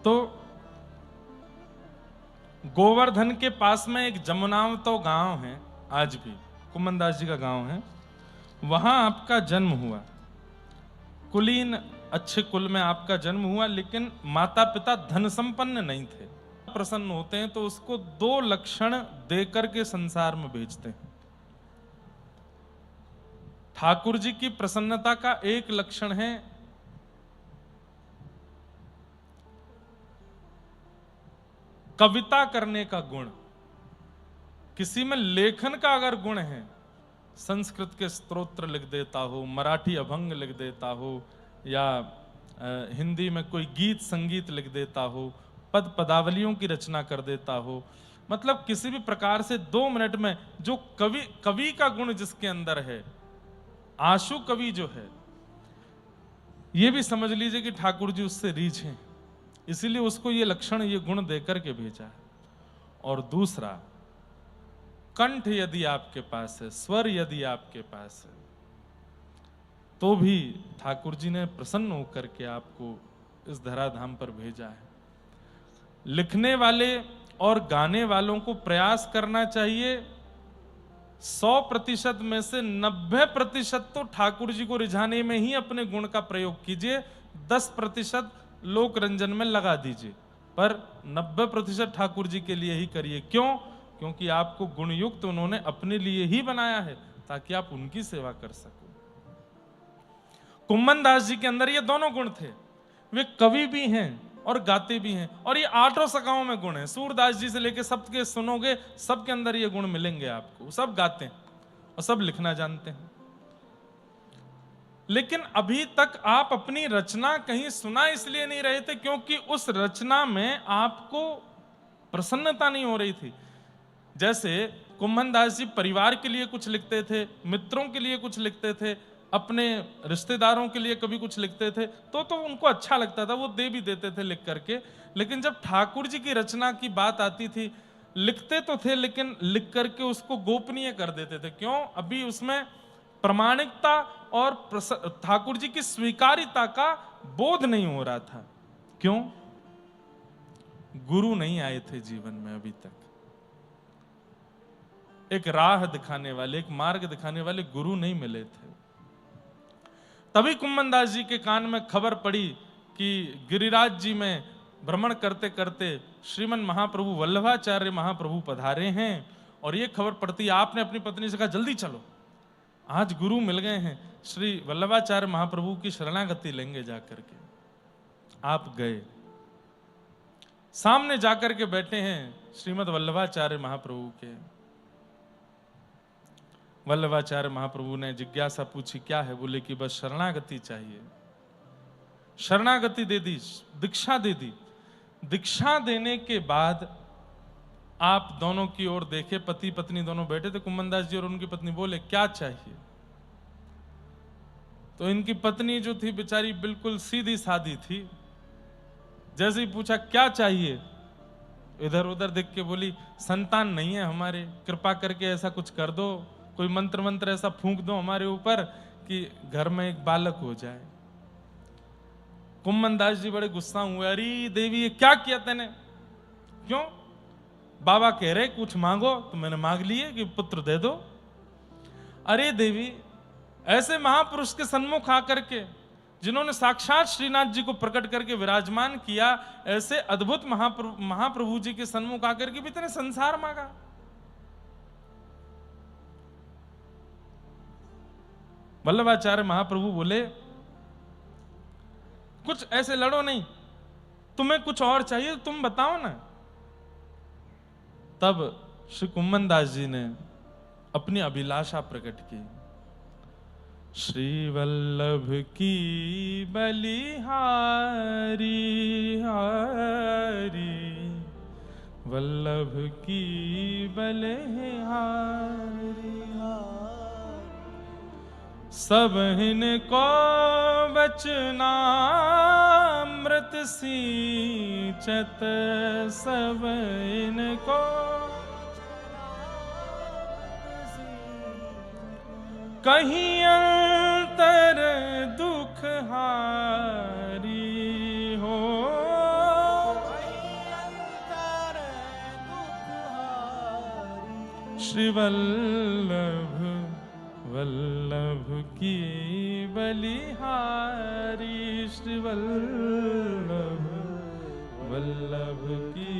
तो गोवर्धन के पास में एक जमुनावतो गांव है, आज भी कुम्मन दास जी का गांव है, वहां आपका जन्म हुआ। कुलीन अच्छे कुल में आपका जन्म हुआ, लेकिन माता पिता धन संपन्न नहीं थे। प्रसन्न होते हैं तो उसको 2 लक्षण देकर के संसार में भेजते हैं। ठाकुर जी की प्रसन्नता का एक लक्षण है कविता करने का गुण। किसी में लेखन का अगर गुण है, संस्कृत के स्तोत्र लिख देता हो, मराठी अभंग लिख देता हो, या हिंदी में कोई गीत संगीत लिख देता हो, पद पदावलियों की रचना कर देता हो, मतलब किसी भी प्रकार से 2 मिनट में जो कवि का गुण जिसके अंदर है, आशु कवि जो है, ये भी समझ लीजिए कि ठाकुर जी उससे रीझ हैं, इसीलिए उसको ये लक्षण ये गुण देकर के भेजा है। और दूसरा, कंठ यदि आपके पास है, स्वर यदि आपके पास है, तो भी ठाकुर जी ने प्रसन्न होकर के आपको इस धराधाम पर भेजा है। लिखने वाले और गाने वालों को प्रयास करना चाहिए 100% में से 90% तो ठाकुर जी को रिझाने में ही अपने गुण का प्रयोग कीजिए, 10% लोक रंजन में लगा दीजिए, पर 90% ठाकुर जी के लिए ही करिए। क्यों? क्योंकि आपको गुणयुक्त उन्होंने अपने लिए ही बनाया है, ताकि आप उनकी सेवा कर सको। कुम्मन दास जी के अंदर ये दोनों गुण थे, वे कवि भी हैं और गाते भी हैं, और ये 8 सखाओं में गुण है। सूरदास जी से लेके सबके सुनोगे, सबके अंदर ये गुण मिलेंगे आपको। सब गाते हैं और सब लिखना जानते हैं, लेकिन अभी तक आप अपनी रचना कहीं सुना इसलिए नहीं रहे थे क्योंकि उस रचना में आपको प्रसन्नता नहीं हो रही थी। जैसे कुम्मन दास जी परिवार के लिए कुछ लिखते थे, मित्रों के लिए कुछ लिखते थे, अपने रिश्तेदारों के लिए कभी कुछ लिखते थे, तो उनको अच्छा लगता था, वो दे भी देते थे लिख करके। लेकिन जब ठाकुर जी की रचना की बात आती थी, लिखते तो थे लेकिन लिख करके उसको गोपनीय कर देते थे। क्यों? अभी उसमें प्रामाणिकता और ठाकुर जी की स्वीकार्यता का बोध नहीं हो रहा था। क्यों? गुरु नहीं आए थे जीवन में अभी तक। एक राह दिखाने वाले, एक मार्ग दिखाने वाले गुरु नहीं मिले थे। तभी कुम्मन दास जी के कान में खबर पड़ी कि गिरिराज जी में भ्रमण करते करते श्रीमन महाप्रभु वल्लभाचार्य महाप्रभु पधारे हैं, और ये खबर पड़ती, आपने अपनी पत्नी से कहा जल्दी चलो, आज गुरु मिल गए हैं, श्री वल्लभाचार्य महाप्रभु की शरणागति लेंगे जाकर के। आप गए, सामने जाकर के बैठे हैं श्रीमद वल्लभाचार्य महाप्रभु के। वल्लभाचार्य महाप्रभु ने जिज्ञासा पूछी, क्या है? बोले कि बस शरणागति चाहिए। शरणागति दे दी, दीक्षा दे दी। दीक्षा देने के बाद आप दोनों की ओर देखे, पति पत्नी दोनों बैठे थे, कुम्मन दास जी और उनकी पत्नी। बोले क्या चाहिए? तो इनकी पत्नी जो थी बेचारी बिल्कुल सीधी सादी थी, जैसे ही पूछा क्या चाहिए, इधर उधर देख के बोली, संतान नहीं है हमारे, कृपा करके ऐसा कुछ कर दो, कोई मंत्र मंत्र ऐसा फूंक दो हमारे ऊपर कि घर में एक बालक हो जाए। कुम्मन दास जी बड़े गुस्सा हुए, अरे देवी ये क्या किया तूने? क्यों? बाबा कह रहे कुछ मांगो, तो मैंने मांग लिए कि पुत्र दे दो। अरे देवी, ऐसे महापुरुष के सन्मुख आकर के, जिन्होंने साक्षात श्रीनाथ जी को प्रकट करके विराजमान किया, ऐसे अद्भुत महाप्रभु जी के सन्मुख आकर के भी तेने संसार मांगा। वल्लभाचार्य महाप्रभु बोले, कुछ ऐसे लड़ो नहीं, तुम्हें कुछ और चाहिए तुम बताओ ना। तब श्री कुम्मन दास जी ने अपनी अभिलाषा प्रकट की, श्री वल्लभ की बलिहारी हारी, वल्लभ की बलिहारी, सब इनको वचनामृत सींचत, सब इनको कहीं अंतर दुख हारी हो, श्री वल्लभ वल्लभ की बलिहारी, श्री वल्लभ वल्लभ की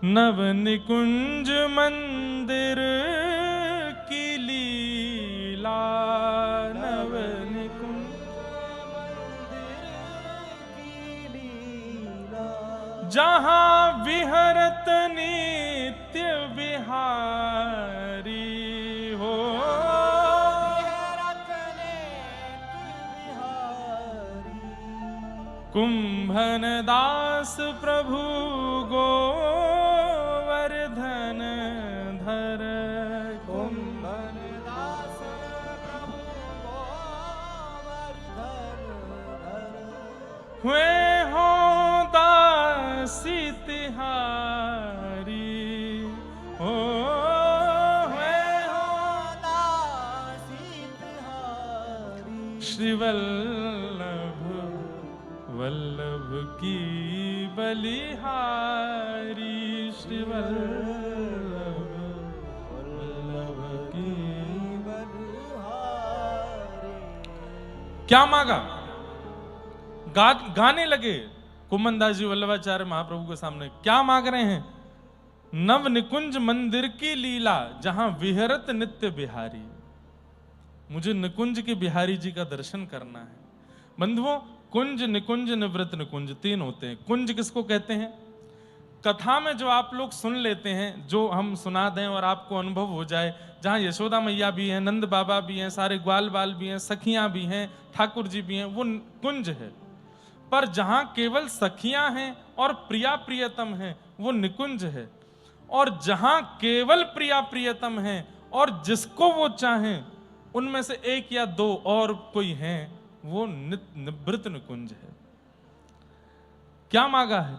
नव निकुंज मंदिर की लीला, नव निकुंज जहाँ विहरत नित्य बिहारी हो, कुंभन दास प्रभु गोवर्धन धर, कुंभन दास प्रभु गोवर्धन धर, हुए हो दासी तिहारी, हो हुए हो दासी तिहारी, श्री वल्लभ वल्लभ की बलिहारी, श्री वल्लभ वल्लभ की बलिहारी। क्या मांगा? गाने लगे कुम्भनदास जी वल्लभाचार्य महाप्रभु के सामने। क्या मांग रहे हैं? नव निकुंज मंदिर की लीला, जहां विहरत नित्य बिहारी। मुझे निकुंज के बिहारी जी का दर्शन करना है। बंधुओं, कुंज, निकुंज, निवृत्त निकुंज, तीन होते हैं। कुंज किसको कहते हैं? कथा में जो आप लोग सुन लेते हैं, जो हम सुना दें और आपको अनुभव हो जाए, जहां यशोदा मैया भी हैं, नंद बाबा भी हैं, सारे ग्वाल बाल भी हैं, सखियां भी हैं, ठाकुर जी भी हैं, वो कुंज है। पर जहां केवल सखियां हैं और प्रिया प्रियतम हैं, वो निकुंज है। और जहां केवल प्रिया प्रियतम हैं और जिसको वो चाहें, उनमें से एक या दो और कोई हैं, वो निवृत्त निकुंज है। क्या मांगा है?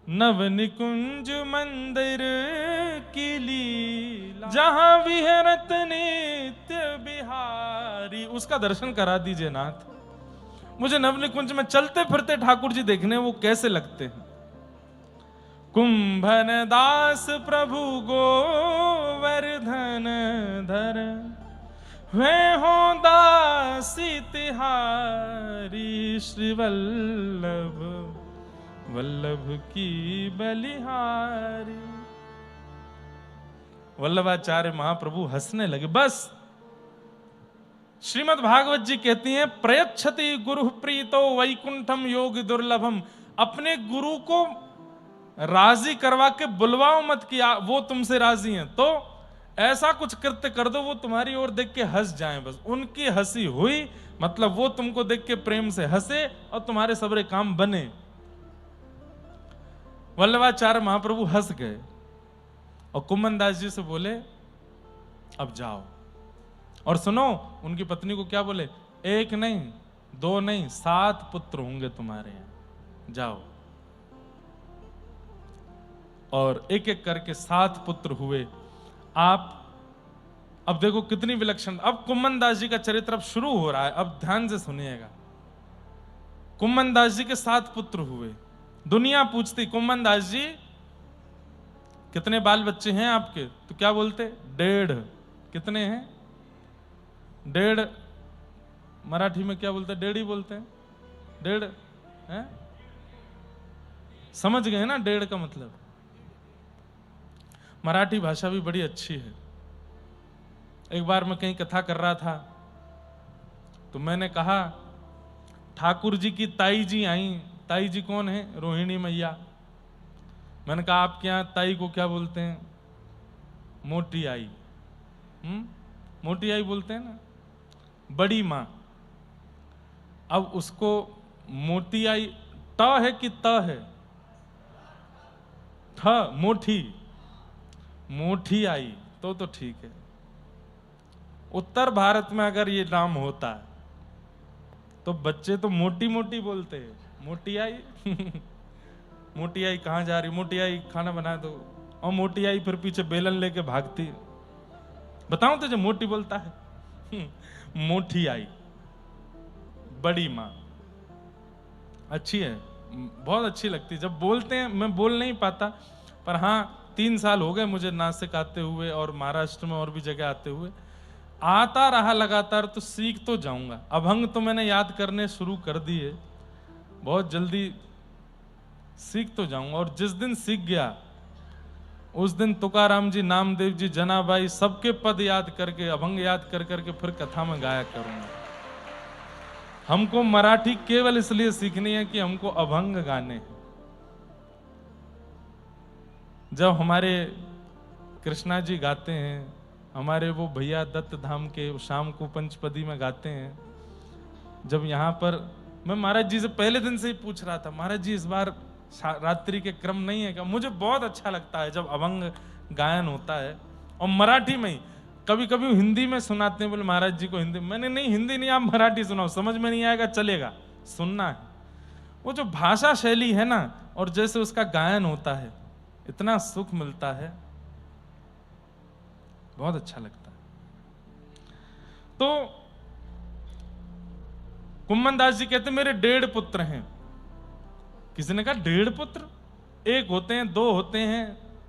नव निकुंज मंदिर की लीला, जहां विहरत नित्य बिहारी। उसका दर्शन करा दीजिए नाथ। मुझे नव निकुंज में चलते फिरते ठाकुर जी देखने, वो कैसे लगते हैं। कुंभन दास प्रभु गोवर्धन धर, वे हो दासी तिहारी, श्री वल्लभ वल्लभ की बलिहारी। वल्लभाचार्य महाप्रभु हंसने लगे। बस श्रीमद् भागवत जी कहती हैं, प्रयच्छति गुरु प्रीतो वैकुंठम योग दुर्लभम। अपने गुरु को राजी करवा के बुलवाओ मत कि वो तुमसे राजी हैं, तो ऐसा कुछ कृत्य कर दो वो तुम्हारी ओर देख के हंस जाएं। बस उनकी हंसी हुई, मतलब वो तुमको देख के प्रेम से हंसे और तुम्हारे सबरे काम बने। वल्लभाचार्य महाप्रभु हंस गए और कुम्भनदास जी से बोले, अब जाओ। और सुनो, उनकी पत्नी को क्या बोले? एक नहीं, दो नहीं, 7 पुत्र होंगे तुम्हारे यहां, जाओ। और एक एक करके 7 पुत्र हुए। आप अब देखो कितनी विलक्षण। अब कुम्भनदास जी का चरित्र अब शुरू हो रहा है, अब ध्यान से सुनिएगा। कुम्भनदास जी के 7 पुत्र हुए। दुनिया पूछती, कुम्भनदास जी कितने बाल बच्चे हैं आपके? तो क्या बोलते? 1.5। कितने हैं? 1.5। मराठी में क्या बोलते हैं? 1.5 ही बोलते हैं। 1.5 है? समझ गए ना 1.5 का मतलब? मराठी भाषा भी बड़ी अच्छी है। एक बार मैं कहीं कथा कर रहा था, तो मैंने कहा, ठाकुर जी की ताई जी आई। ताई जी कौन है? रोहिणी मैया। मैंने कहा, आपके यहां ताई को क्या बोलते हैं? मोटी आई। मोटी आई बोलते हैं ना, बड़ी मां। अब उसको मोटी आई ट है कि त है? ठ, मोठी। मोठी आई तो ठीक है। उत्तर भारत में अगर ये नाम होता है तो बच्चे तो मोटी मोटी बोलते हैं। मोटी आई मोटी आई कहाँ जा रही? मोटी आई खाना बना दो। और मोटी आई फिर पीछे बेलन लेके भागती। बताऊं तुझे मोटी बोलता है मोटी आई, बड़ी माँ। अच्छी है, बहुत अच्छी लगती। जब बोलते हैं, मैं बोल नहीं पाता, पर हाँ 3 साल हो गए मुझे नासिक आते हुए और महाराष्ट्र में और भी जगह आते हुए। आता रहा लगातार तो सीख तो जाऊंगा। अभंग तो मैंने याद करने शुरू कर दिए, बहुत जल्दी सीख तो जाऊंगा। और जिस दिन सीख गया उस दिन तुकाराम जी, नामदेव जी, जनाबाई सबके पद याद करके, अभंग याद कर करके फिर कथा में गाया करूंगा। हमको मराठी केवल इसलिए सीखनी है कि हमको अभंग गाने हैं। जब हमारे कृष्णा जी गाते हैं, हमारे वो भैया दत्त धाम के शाम को पंचपदी में गाते हैं, जब यहाँ पर मैं महाराज जी से पहले दिन से ही पूछ रहा था, महाराज जी इस बार रात्रि के क्रम नहीं है क्या? मुझे बहुत अच्छा लगता है जब अभंग गायन होता है और मराठी में ही। कभी कभी हिंदी में सुनाते हैं, बोले महाराज जी को हिंदी। मैंने नहीं, हिंदी नहीं, आप मराठी सुनाओ, समझ में नहीं आएगा चलेगा, सुनना है। वो जो भाषा शैली है ना, और जैसे उसका गायन होता है, इतना सुख मिलता है, बहुत अच्छा लगता है। तो कुम्मन दास जी कहते मेरे 1.5 पुत्र हैं। किसी ने कहा 1.5 पुत्र? 1 होते हैं, 2 होते हैं,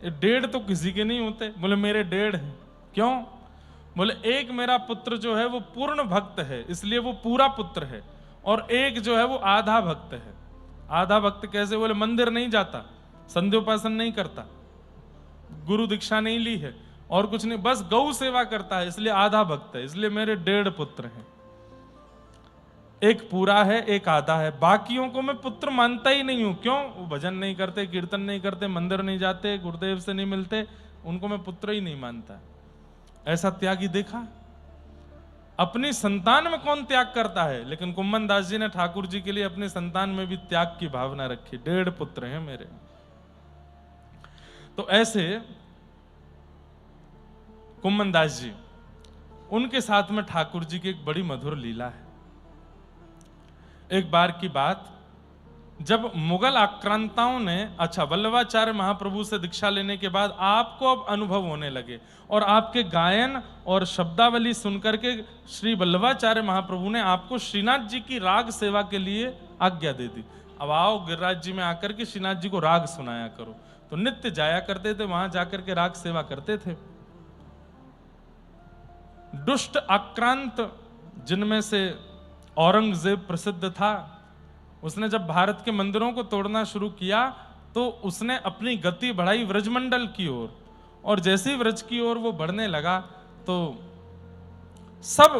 1.5 तो किसी के नहीं होते। बोले मेरे 1.5 हैं। क्यों? बोले एक मेरा पुत्र जो है वो पूर्ण भक्त है, इसलिए वो पूरा पुत्र है, और एक जो है वो आधा भक्त है। आधा भक्त कैसे? बोले मंदिर नहीं जाता, संध्योपासन नहीं करता, गुरु दीक्षा नहीं ली है, और कुछ नहीं, बस गौ सेवा करता है, इसलिए आधा भक्त है। इसलिए मेरे 1.5 पुत्र हैं। एक पूरा है, एक आधा है। बाकियों को मैं पुत्र मानता ही नहीं हूं। क्यों? वो भजन नहीं करते, कीर्तन नहीं करते, मंदिर नहीं जाते, गुरुदेव से नहीं मिलते, उनको मैं पुत्र ही नहीं मानता। ऐसा त्यागी देखा? अपनी संतान में कौन त्याग करता है? लेकिन कुम्मन दास जी ने ठाकुर जी के लिए अपनी संतान में भी त्याग की भावना रखी। 1.5 पुत्र हैं मेरे। तो ऐसे कुम्मन दास जी, उनके साथ में ठाकुर जी की एक बड़ी मधुर लीला है। एक बार की बात, जब मुगल आक्रांताओं ने, अच्छा, वल्लभाचार्य महाप्रभु से दीक्षा लेने के बाद आपको अब अनुभव होने लगे, और आपके गायन और शब्दावली सुनकर के श्री वल्लभाचार्य महाप्रभु ने आपको श्रीनाथ जी की राग सेवा के लिए आज्ञा दे दी। अब आओ गिरिराज जी में आकर के श्रीनाथ जी को राग सुनाया करो। तो नित्य जाया करते थे, वहां जाकर के राग सेवा करते थे। दुष्ट आक्रांत, जिनमें से औरंगजेब प्रसिद्ध था, उसने जब भारत के मंदिरों को तोड़ना शुरू किया तो उसने अपनी गति बढ़ाई व्रजमंडल की ओर, और जैसे ही व्रज की ओर वो बढ़ने लगा तो सब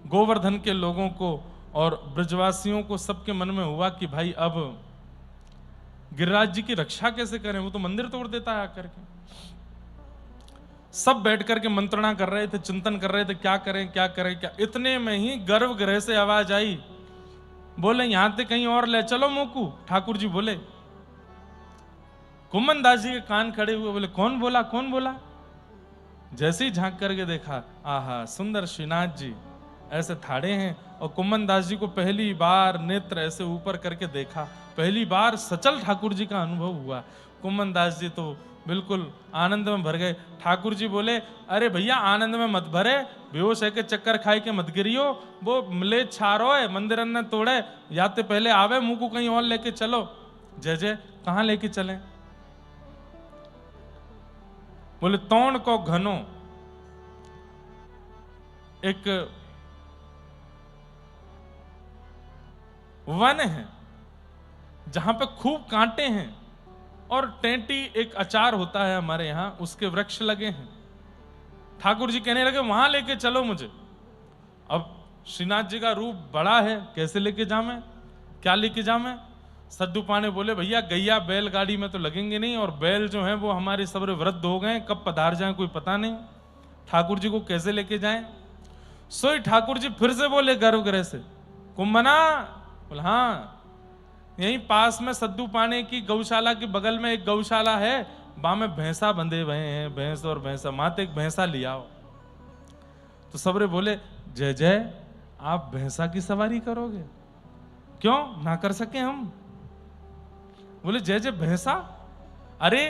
गोवर्धन के लोगों को और ब्रजवासियों को सबके मन में हुआ कि भाई अब गिरिराज जी की रक्षा कैसे करें, वो तो मंदिर तोड़ देता है आकर के। सब बैठ करके मंत्रणा कर रहे थे, चिंतन कर रहे थे, क्या करें क्या करें क्या। इतने में ही गर्भगृह से आवाज आई, बोले यहां से कहीं और ले चलो मोकू। ठाकुर जी बोले। कुम्मन दास जी के कान खड़े हुए, बोले कौन बोला, कौन बोला? जैसे ही झांक करके देखा, आहा, सुंदर श्रीनाथ जी ऐसे थाड़े हैं, और कुम्मन दास जी को पहली बार नेत्र ऐसे ऊपर करके देखा, पहली बार सचल ठाकुर जी का अनुभव हुआ। कुम्मन दास जी तो बिल्कुल आनंद में भर गए। ठाकुर जी बोले, अरे भैया आनंद में मत भरे, बेहोश है के चक्कर खाए के मत गिरियो, वो मिले छारो है, मंदिर ने तोड़े, याते पहले आवे, मुंह को कहीं और लेके चलो। जय जय, कहां लेके चले? बोले तौण को घनो, एक वन है जहां पे खूब कांटे हैं, और टेंटी एक अचार होता है हमारे यहां, उसके वृक्ष लगे हैं। ठाकुर जी कहने लगे वहां लेके चलो मुझे। अब श्रीनाथ जी का रूप बड़ा है, कैसे लेके जाऊं, क्या लेके जाऊं? सद्दू पाने बोले, भैया गैया बैल गाड़ी में तो लगेंगे नहीं, और बैल जो है वो हमारे सबरे वृद्ध हो गए, कब पधार जाए कोई पता नहीं, ठाकुर जी को कैसे लेके जाएं? सोई ठाकुर जी फिर से बोले गर्भगृह से, कुम्भना? बोले हाँ, यहीं पास में सद्दू पाने की गौशाला के बगल में एक गौशाला है, वहां में भैंसा बंधे हुए हैं, भैंस और भैंसा, माते एक भैंसा लिया आओ। तो सबरे बोले, जय जय, आप भैंसा की सवारी करोगे? क्यों ना कर सके हम? बोले जय जय, भैंसा? अरे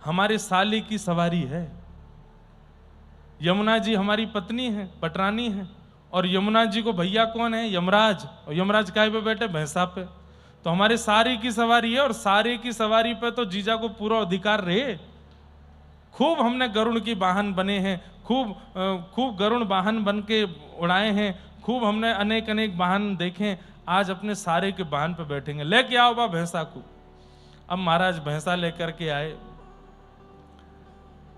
हमारे साली की सवारी है, यमुना जी हमारी पत्नी है, पटरानी है, और यमुना जी को भैया कौन है? यमराज। और यमराज काय पे बैठे? भैंसा पे। तो हमारे सारे की सवारी है, और सारे की सवारी पे तो जीजा को पूरा अधिकार रहे। खूब हमने गरुड़ की वाहन बने हैं, खूब गरुड़ वाहन बन के उड़ाए हैं, खूब हमने अनेक अनेक वाहन देखे। आज अपने सारे के वाहन पे बैठेंगे। लेके आओ बा भैंसा को। अब महाराज भैंसा लेकर के आए।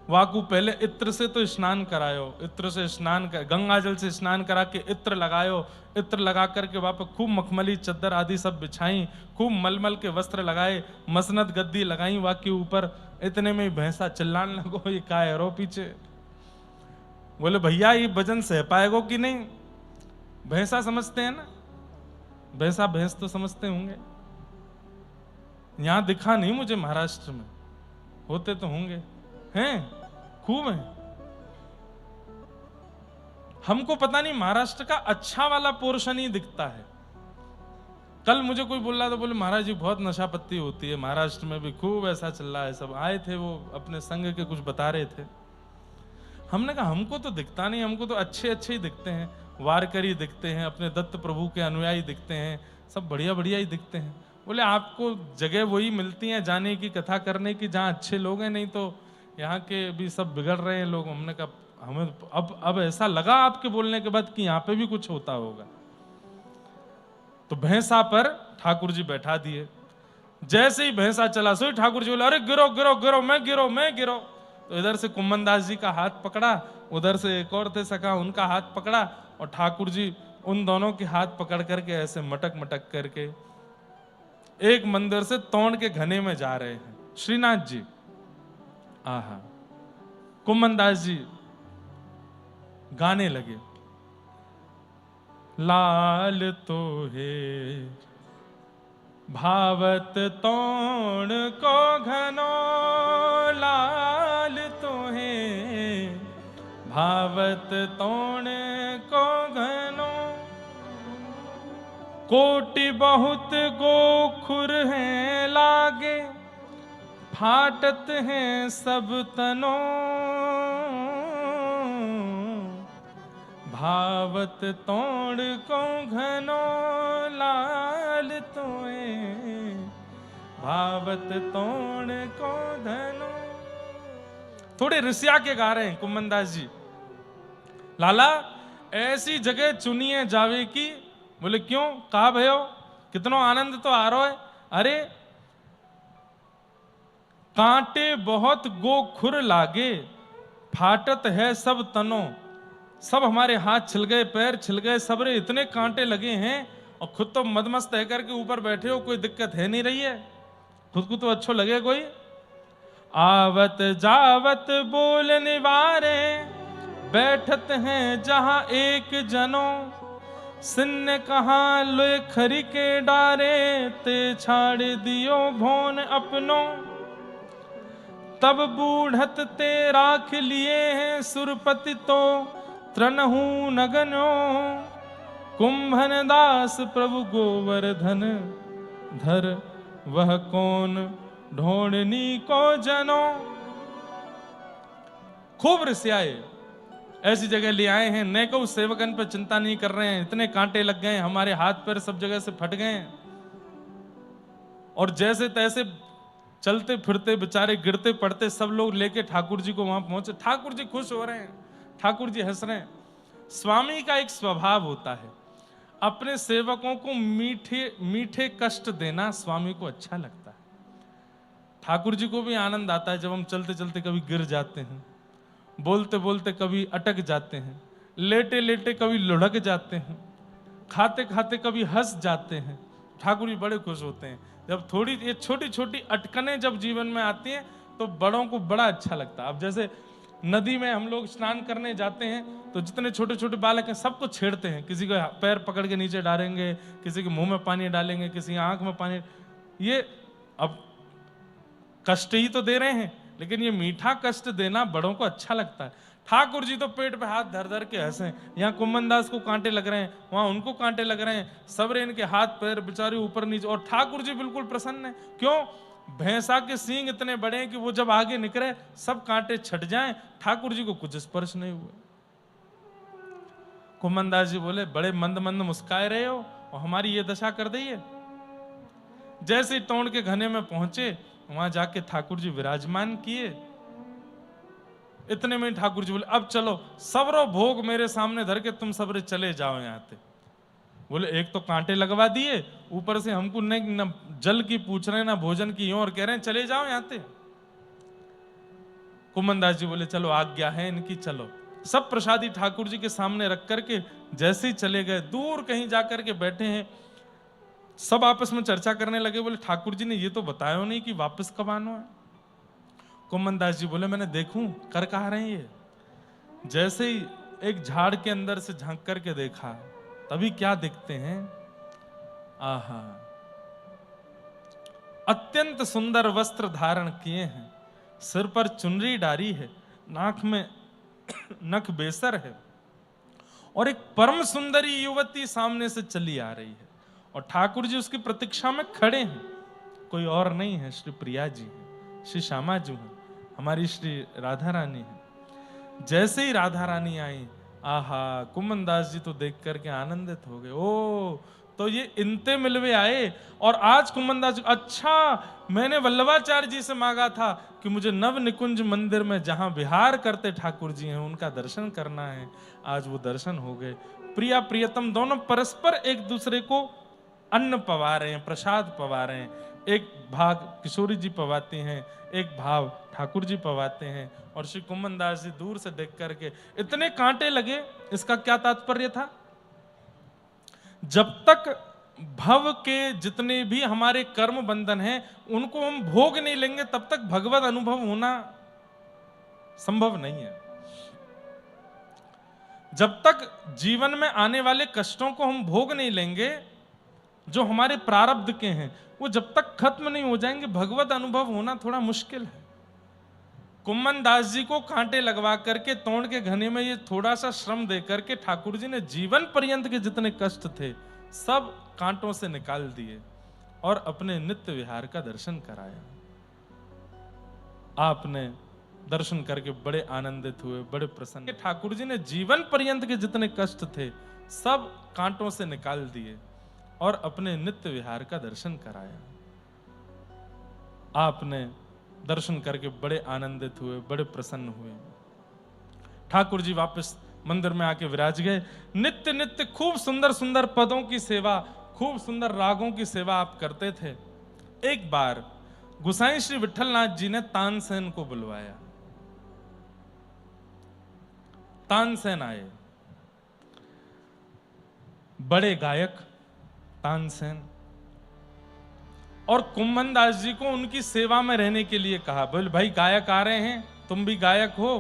वाकू पहले इत्र से तो स्नान करायो, इत्र से स्नान कर, गंगा जल से स्नान करा के इत्र लगायो। इत्र लगा करके वहां पर खूब मखमली चद्दर आदि सब बिछाई, खूब मलमल के वस्त्र लगाए, मसनद गद्दी लगाई वहां के ऊपर। इतने में ही भैंसा चिल्लाने लगो, ये का है रो पीछे। बोले भैया ये वजन सह पाएगो कि नहीं। भैंसा समझते हैं ना, भैंसा भैंस तो समझते होंगे। यहां दिखा नहीं मुझे, महाराष्ट्र में होते तो होंगे, हैं खूब हैं। हमको पता नहीं महाराष्ट्र का अच्छा वाला पोर्शन ही दिखता है। कल मुझे कोई बोल रहा था, बोले महाराज जी बहुत नशा पत्ती होती है महाराष्ट्र में भी, खूब ऐसा चल रहा है। सब आए थे वो अपने संघ के, कुछ बता रहे थे। हमने कहा हमको तो दिखता नहीं, हमको तो अच्छे अच्छे ही दिखते हैं, वारकरी दिखते हैं, अपने दत्त प्रभु के अनुयायी दिखते हैं, सब बढ़िया बढ़िया ही दिखते हैं। बोले आपको जगह वही मिलती है जाने की, कथा करने की, जहाँ अच्छे लोग हैं, नहीं तो यहाँ के भी सब बिगड़ रहे हैं लोग। हमने कहा हमें अब ऐसा लगा आपके बोलने के बाद कि यहाँ पे भी कुछ होता होगा। तो भैंसा पर ठाकुर जी बैठा दिए। जैसे ही भैंसा चला सो ठाकुर जी बोले अरे गिरो गिरो गिरो, मैं गिरो मैं गिरो। तो इधर से कुम्मन दास जी का हाथ पकड़ा, उधर से एक और थे सखा, उनका हाथ पकड़ा, और ठाकुर जी उन दोनों के हाथ पकड़ करके ऐसे मटक मटक करके एक मंदिर से तोड़ के घने में जा रहे हैं। श्रीनाथ जी, आहा, कुम्मन दास जी गाने लगे, लाल तो है भावत तोड़ को घनो, लाल तो है भावत तोड़ को घनो। कोटि बहुत गोखुर हैं लागे, फाटत हैं सब तनो, भावत तोड़ को घनो, लाल तोए भावत तोड़ को धनो। थोड़े ऋषिया के गा रहे हैं कुम्मन दास जी, लाला ऐसी जगह चुनिए जावे की। बोले क्यों, कहा भयो, कितनो आनंद तो आ रहा है। अरे कांटे बहुत गोखुर लागे, फाटत है सब तनो। सब हमारे हाथ छिल गए, पैर छिल गए, सबरे इतने कांटे लगे हैं, और खुद तो मदमस्त है करके ऊपर बैठे हो, कोई दिक्कत है नहीं रही है, खुद को तो अच्छो लगे कोई। आवत जावत बोल निवारे, बैठत हैं जहां एक जनो। सिन्न कहाँ लोए खरी के डारे, ते छाड़ दियो भोन अपनो। तब बूढ़त ते राख लिए हैं सुरपति तो, त्रनहु नगनो। कुंभन दास प्रभु गोवर्धन, धर वह कौन ढोड़नी को जनो। खूब ऋषियाए ऐसी जगह ले आए हैं, नेको सेवकन पर चिंता नहीं कर रहे हैं, इतने कांटे लग गए, हमारे हाथ पैर सब जगह से फट गए, और जैसे तैसे चलते फिरते बेचारे गिरते पड़ते सब लोग लेके ठाकुर जी को वहां पहुंचे। ठाकुर जी खुश हो रहे हैं, ठाकुर जी हंस रहे हैं। स्वामी का एक स्वभाव होता है, अपने सेवकों को मीठे मीठे कष्ट देना स्वामी को अच्छा लगता है। ठाकुर जी को भी आनंद आता है जब हम चलते चलते कभी गिर जाते हैं, बोलते बोलते कभी अटक जाते हैं, लेटे लेटे कभी लुढ़क जाते हैं, खाते खाते कभी हंस जाते हैं। ठाकुर जी बड़े खुश होते हैं जब थोड़ी ये छोटी छोटी अटकनें जब जीवन में आती हैं, तो बड़ों को बड़ा अच्छा लगता है। अब जैसे नदी में हम लोग स्नान करने जाते हैं, तो जितने छोटे छोटे बालक हैं सबको छेड़ते हैं, किसी को पैर पकड़ के नीचे डालेंगे, किसी के मुंह में पानी डालेंगे, किसी की आंख में पानी। ये अब कष्ट ही तो दे रहे हैं, लेकिन ये मीठा कष्ट देना बड़ों को अच्छा लगता है। ठाकुर जी तो पेट पे हाथ धर धर के हंसे, यहाँ कुम्मन दास को कांटे लग रहे हैं, वहां उनको कांटे लग रहे हैं, सबरे इनके हाथ पैर बेचारे ऊपर नीचे, और ठाकुर जी बिल्कुल प्रसन्न है। क्यों, भैंसा के सींग इतने बड़े हैं कि वो जब आगे निकले सब कांटे छट जाएं, ठाकुर जी को कुछ स्पर्श नहीं हुए। कुम्मन दास जी बोले बड़े मंद मंद मुस्काए रहे हो और हमारी ये दशा कर दी है। जैसे ही टोंड के घने में पहुंचे, वहां जाके ठाकुर जी विराजमान किए। इतने में ठाकुर जी बोले अब चलो, सबरो भोग मेरे सामने धर के तुम सबरे चले जाओ यहाँ से। बोले एक तो कांटे लगवा दिए, ऊपर से हमको न जल की पूछ रहे ना भोजन की, और कह रहे हैं चले जाओ यहाँ से। कुमनदास जी बोले चलो आज्ञा है इनकी, चलो। सब प्रसादी ठाकुर जी के सामने रख करके जैसे ही चले गए, दूर कहीं जाकर के बैठे हैं, सब आपस में चर्चा करने लगे। बोले ठाकुर जी ने ये तो बताया नहीं कि वापस कब आना है। कुमनदास जी बोले मैंने देखूं कर कहा रहे हैं ये। जैसे ही एक झाड़ के अंदर से झांक करके देखा, तभी क्या दिखते हैं, आहा, अत्यंत सुंदर वस्त्र धारण किए हैं, सिर पर चुनरी डारी है, नाक में नख बेसर है, और एक परम सुंदरी युवती सामने से चली आ रही है, और ठाकुर जी उसकी प्रतीक्षा में खड़े हैं। कोई और नहीं है, श्री प्रिया जी है, श्री श्यामा जी हैं, हमारी श्री राधा रानी है। जैसे ही राधा रानी आई, आहा, कुमनदास जी तो देख करके आनंदित हो गए। ओ तो ये इनते मिलवे आए। और आज कुमनदास जी, अच्छा मैंने वल्लभाचार्य जी से मांगा था कि मुझे नव निकुंज मंदिर में जहां विहार करते ठाकुर जी हैं उनका दर्शन करना है, आज वो दर्शन हो गए। प्रिया प्रियतम दोनों परस्पर एक दूसरे को अन्न पवा रहे हैं, प्रसाद पवा रहे हैं। एक भाग किशोरी जी पवाते हैं, एक भाव ठाकुर जी पवाते हैं, और श्री कुमनदास जी दूर से देख करके इतने कांटे लगे। इसका क्या तात्पर्य था? जब तक भव के जितने भी हमारे कर्म बंधन हैं उनको हम भोग नहीं लेंगे, तब तक भगवत अनुभव होना संभव नहीं है। जब तक जीवन में आने वाले कष्टों को हम भोग नहीं लेंगे, जो हमारे प्रारब्ध के हैं, वो जब तक खत्म नहीं हो जाएंगे, भगवत अनुभव होना थोड़ा मुश्किल है। कुमनदास जी को कांटे लगवा करके तोड़ के घने में ये थोड़ा सा श्रम दे करके ठाकुर जी ने जीवन पर्यंत के जितने कष्ट थे सब कांटों से निकाल दिए और अपने नित्य विहार का दर्शन कराया। आपने दर्शन करके बड़े आनंदित हुए, बड़े प्रसन्न। ठाकुर जी ने जीवन पर्यंत के जितने कष्ट थे सब कांटों से निकाल दिए और अपने नित्य विहार का दर्शन कराया। आपने दर्शन करके बड़े आनंदित हुए, बड़े प्रसन्न हुए। ठाकुर जी वापस मंदिर में आके विराज गए। नित्य नित्य खूब सुंदर सुंदर पदों की सेवा, खूब सुंदर रागों की सेवा आप करते थे। एक बार गोसाई श्री विठलनाथ जी ने तानसेन को बुलवाया। तानसेन आए, बड़े गायक तानसेन, और कुमनदास जी को उनकी सेवा में रहने के लिए कहा। बोले भाई गायक आ रहे हैं, तुम भी गायक हो,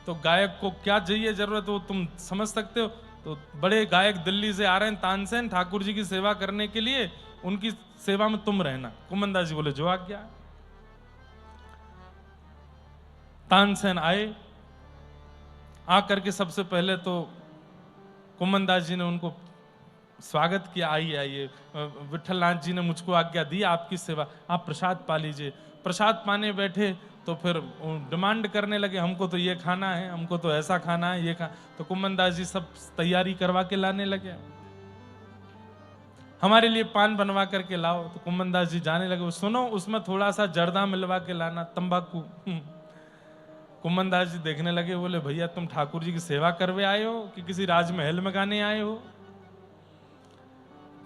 तो गायक को क्या चाहिए, जरूरत हो तुम समझ सकते हो। तो बड़े गायक दिल्ली से आ रहे हैं, तानसेन ठाकुर जी की सेवा करने के लिए, उनकी सेवा में तुम रहना। कुमनदास जी बोले जो आज्ञा। तानसेन आए, आकर के सबसे पहले तो कुमनदास जी ने उनको स्वागत किया, आइए आइए, विठलनाथ जी ने मुझको आज्ञा दी आपकी सेवा, आप प्रसाद पा लीजिए। प्रसाद पाने बैठे तो फिर डिमांड करने लगे, हमको तो ये खाना है, हमको तो ऐसा खाना है, ये खा। तो कुमनदास जी सब तैयारी करवा के लाने लगे, हमारे लिए पान बनवा करके लाओ। तो कुमनदास जी जाने लगे, सुनो उसमें थोड़ा सा जर्दा मिलवा के लाना, तंबाकू। कुमनदास जी देखने लगे, बोले भैया तुम ठाकुर जी की सेवा करवे आए हो कि किसी राजमहल में गाने आए हो?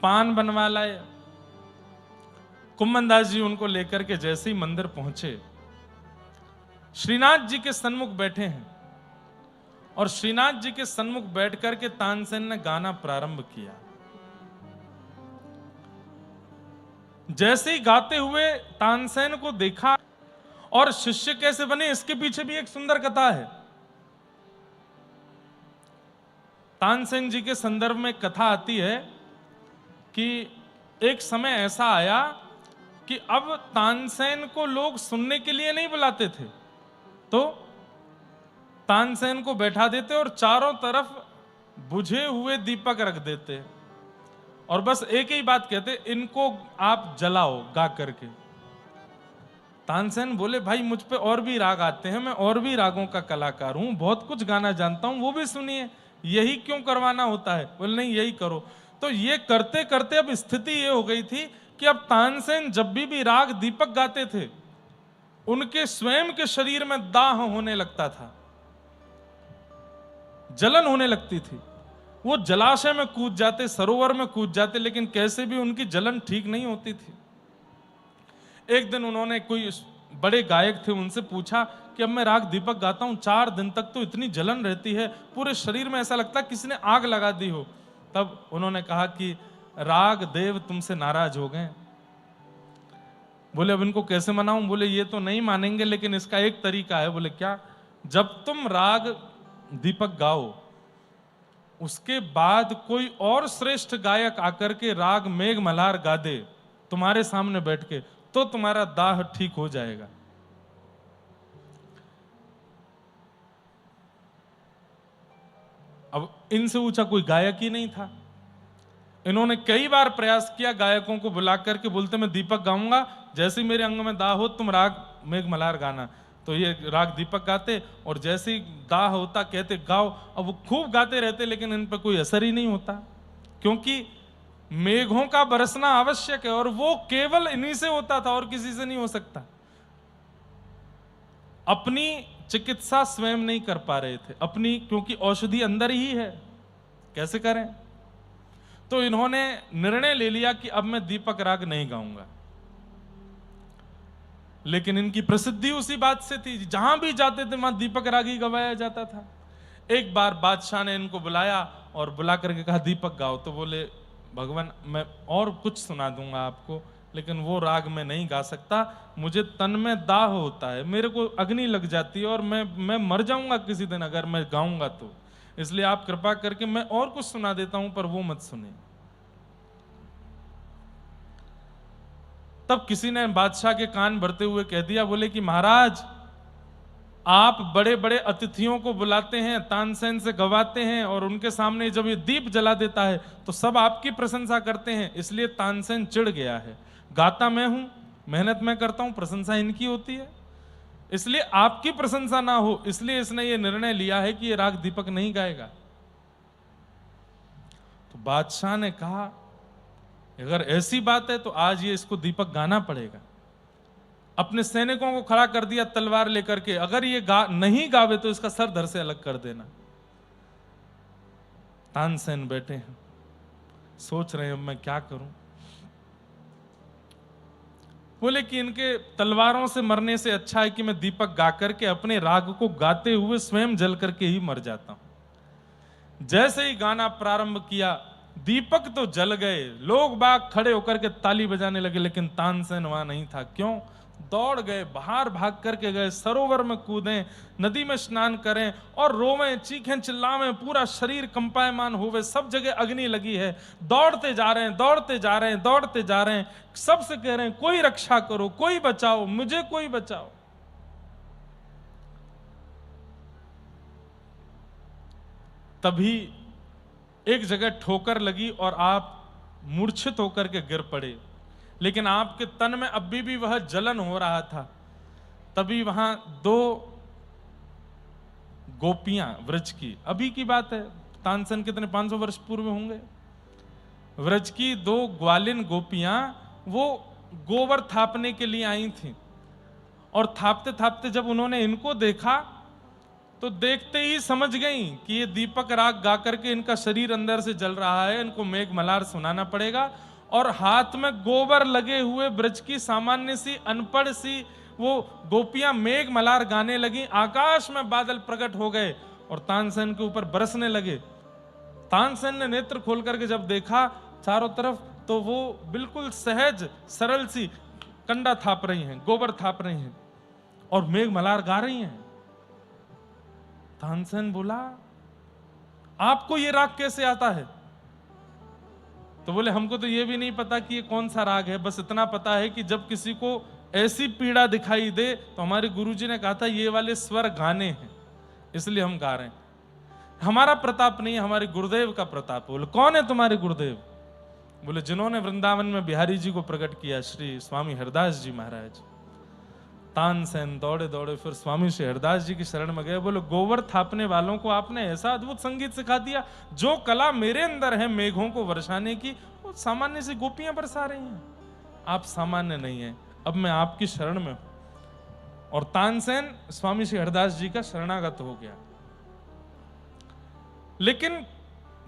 पान बनवा लाए। कुमनदास जी उनको लेकर के जैसे ही मंदिर पहुंचे, श्रीनाथ जी के सन्मुख बैठे हैं, और श्रीनाथ जी के सन्मुख बैठ करके तानसेन ने गाना प्रारंभ किया। जैसे ही गाते हुए तानसेन को देखा, और शिष्य कैसे बने इसके पीछे भी एक सुंदर कथा है। तानसेन जी के संदर्भ में कथा आती है कि एक समय ऐसा आया कि अब तानसेन को लोग सुनने के लिए नहीं बुलाते थे, तो तानसेन को बैठा देते और चारों तरफ बुझे हुए दीपक रख देते और बस एक ही बात कहते, इनको आप जलाओ गा करके। तानसेन बोले भाई मुझ पे और भी राग आते हैं, मैं और भी रागों का कलाकार हूं, बहुत कुछ गाना जानता हूं, वो भी सुनिए, यही क्यों करवाना होता है? बोले नहीं यही करो। तो ये करते करते अब स्थिति ये हो गई थी कि अब तानसेन जब भी राग दीपक गाते थे, उनके स्वयं के शरीर में दाह होने लगता था, जलन होने लगती थी। वो जलाशय में कूद जाते, सरोवर में कूद जाते, लेकिन कैसे भी उनकी जलन ठीक नहीं होती थी। एक दिन उन्होंने, कोई बड़े गायक थे, उनसे पूछा कि अब मैं राग दीपक गाता हूं, 4 दिन तक तो इतनी जलन रहती है, पूरे शरीर में ऐसा लगता है किसी ने आग लगा दी हो। तब उन्होंने कहा कि राग देव तुमसे नाराज हो गए। बोले अब इनको कैसे मनाऊं? बोले ये तो नहीं मानेंगे, लेकिन इसका एक तरीका है। बोले क्या? जब तुम राग दीपक गाओ, उसके बाद कोई और श्रेष्ठ गायक आकर के राग मेघ मल्हार गा दे तुम्हारे सामने बैठ के, तो तुम्हारा दाह ठीक हो जाएगा। अब इनसे ऊंचा कोई गायक ही नहीं था। इन्होंने कई बार प्रयास किया गायकों को बुला करके, बोलते मैं दीपक गाऊंगा, जैसे ही मेरे अंग में दाह हो तुम राग मेघ मल्हार गाना। तो ये राग दीपक गाते, और जैसे ही दाह होता कहते गाओ। अब वो खूब गाते रहते, लेकिन इन पर कोई असर ही नहीं होता, क्योंकि मेघों का बरसना आवश्यक है, और वो केवल इन्हीं से होता था और किसी से नहीं हो सकता। अपनी चिकित्सा स्वयं नहीं कर पा रहे थे अपनी, क्योंकि औषधि अंदर ही है, कैसे करें? तो इन्होंने निर्णय ले लिया कि अब मैं दीपक राग नहीं गाऊंगा। लेकिन इनकी प्रसिद्धि उसी बात से थी, जहां भी जाते थे वहां दीपक राग ही गवाया जाता था। एक बार बादशाह ने इनको बुलाया और बुला करके कहा दीपक गाओ। तो बोले भगवान मैं और कुछ सुना दूंगा आपको, लेकिन वो राग में नहीं गा सकता, मुझे तन में दाह होता है, मेरे को अग्नि लग जाती है, और मैं मर जाऊंगा किसी दिन अगर मैं गाऊंगा तो, इसलिए आप कृपा करके मैं और कुछ सुना देता हूं, पर वो मत सुने। तब किसी ने बादशाह के कान भरते हुए कह दिया, बोले कि महाराज आप बड़े बड़े अतिथियों को बुलाते हैं, तानसेन से गवाते हैं, और उनके सामने जब ये दीप जला देता है तो सब आपकी प्रशंसा करते हैं, इसलिए तानसेन चिढ़ गया है। गाता मैं हूं, मेहनत मैं करता हूं, प्रशंसा इनकी होती है, इसलिए आपकी प्रशंसा ना हो, इसलिए इसने ये निर्णय लिया है कि ये राग दीपक नहीं गाएगा। तो बादशाह ने कहा अगर ऐसी बात है तो आज ये इसको दीपक गाना पड़ेगा। अपने सैनिकों को खड़ा कर दिया तलवार लेकर के, अगर ये नहीं गावे तो इसका सर धड़ से अलग कर देना। तानसेन बैठे हैं, सोच रहे हैं मैं क्या करूं। बोले कि इनके तलवारों से मरने से अच्छा है कि मैं दीपक गा करके अपने राग को गाते हुए स्वयं जल करके ही मर जाता हूं। जैसे ही गाना प्रारंभ किया, दीपक तो जल गए, लोग बाग खड़े होकर के ताली बजाने लगे, लेकिन तानसेन वहां नहीं था। क्यों? दौड़ गए, बाहर भाग करके गए, सरोवर में कूदें, नदी में स्नान करें, और रोवें, चीखें, चिल्लावें, पूरा शरीर कंपायमान होवे, सब जगह अग्नि लगी है, दौड़ते जा रहे हैं, दौड़ते जा रहे हैं, दौड़ते जा रहे हैं, सबसे कह रहे हैं कोई रक्षा करो, कोई बचाओ, मुझे कोई बचाओ। तभी एक जगह ठोकर लगी और आप मूर्छित होकर के गिर पड़े, लेकिन आपके तन में अभी भी वह जलन हो रहा था। तभी वहां 2 गोपियां व्रज की, अभी की बात है, तानसेन कितने 500 वर्ष पूर्व होंगे, व्रज की 2 ग्वालिन गोपियां वो गोबर थापने के लिए आई थीं, और थापते थापते जब उन्होंने इनको देखा तो देखते ही समझ गई कि ये दीपक राग गा करके इनका शरीर अंदर से जल रहा है, इनको मेघ मल्हार सुनाना पड़ेगा। और हाथ में गोबर लगे हुए ब्रज की सामान्य सी अनपढ़ सी वो गोपियां मेघ मल्हार गाने लगी। आकाश में बादल प्रकट हो गए और तानसेन के ऊपर बरसने लगे। तानसेन ने नेत्र खोल करके जब देखा चारों तरफ, तो वो बिल्कुल सहज सरल सी कंडा थाप रही हैं, गोबर थाप रही हैं, और मेघ मल्हार गा रही हैं। तानसेन बोला आपको ये राग कैसे आता है? तो बोले हमको तो ये भी नहीं पता कि ये कौन सा राग है, बस इतना पता है कि जब किसी को ऐसी पीड़ा दिखाई दे तो हमारे गुरुजी ने कहा था ये वाले स्वर गाने हैं, इसलिए हम गा रहे हैं। हमारा प्रताप नहीं है, हमारे गुरुदेव का प्रताप। बोले कौन है तुम्हारे गुरुदेव? बोले जिन्होंने वृंदावन में बिहारी जी को प्रकट किया, श्री स्वामी हरदास जी महाराज। तानसेन दौड़े दौड़े फिर स्वामी श्री हरदास जी की शरण में गए। बोले गोबर थापने वालों को आपने ऐसा अद्भुत संगीत सिखा दिया, जो कला मेरे अंदर है मेघों को वर्षाने की, वो सामान्य सी गोपियां बरसा रही हैं। आप सामान्य नहीं हैं, अब मैं आपकी शरण में हूं। और तानसेन स्वामी श्री हरदास जी का शरणागत हो गया। लेकिन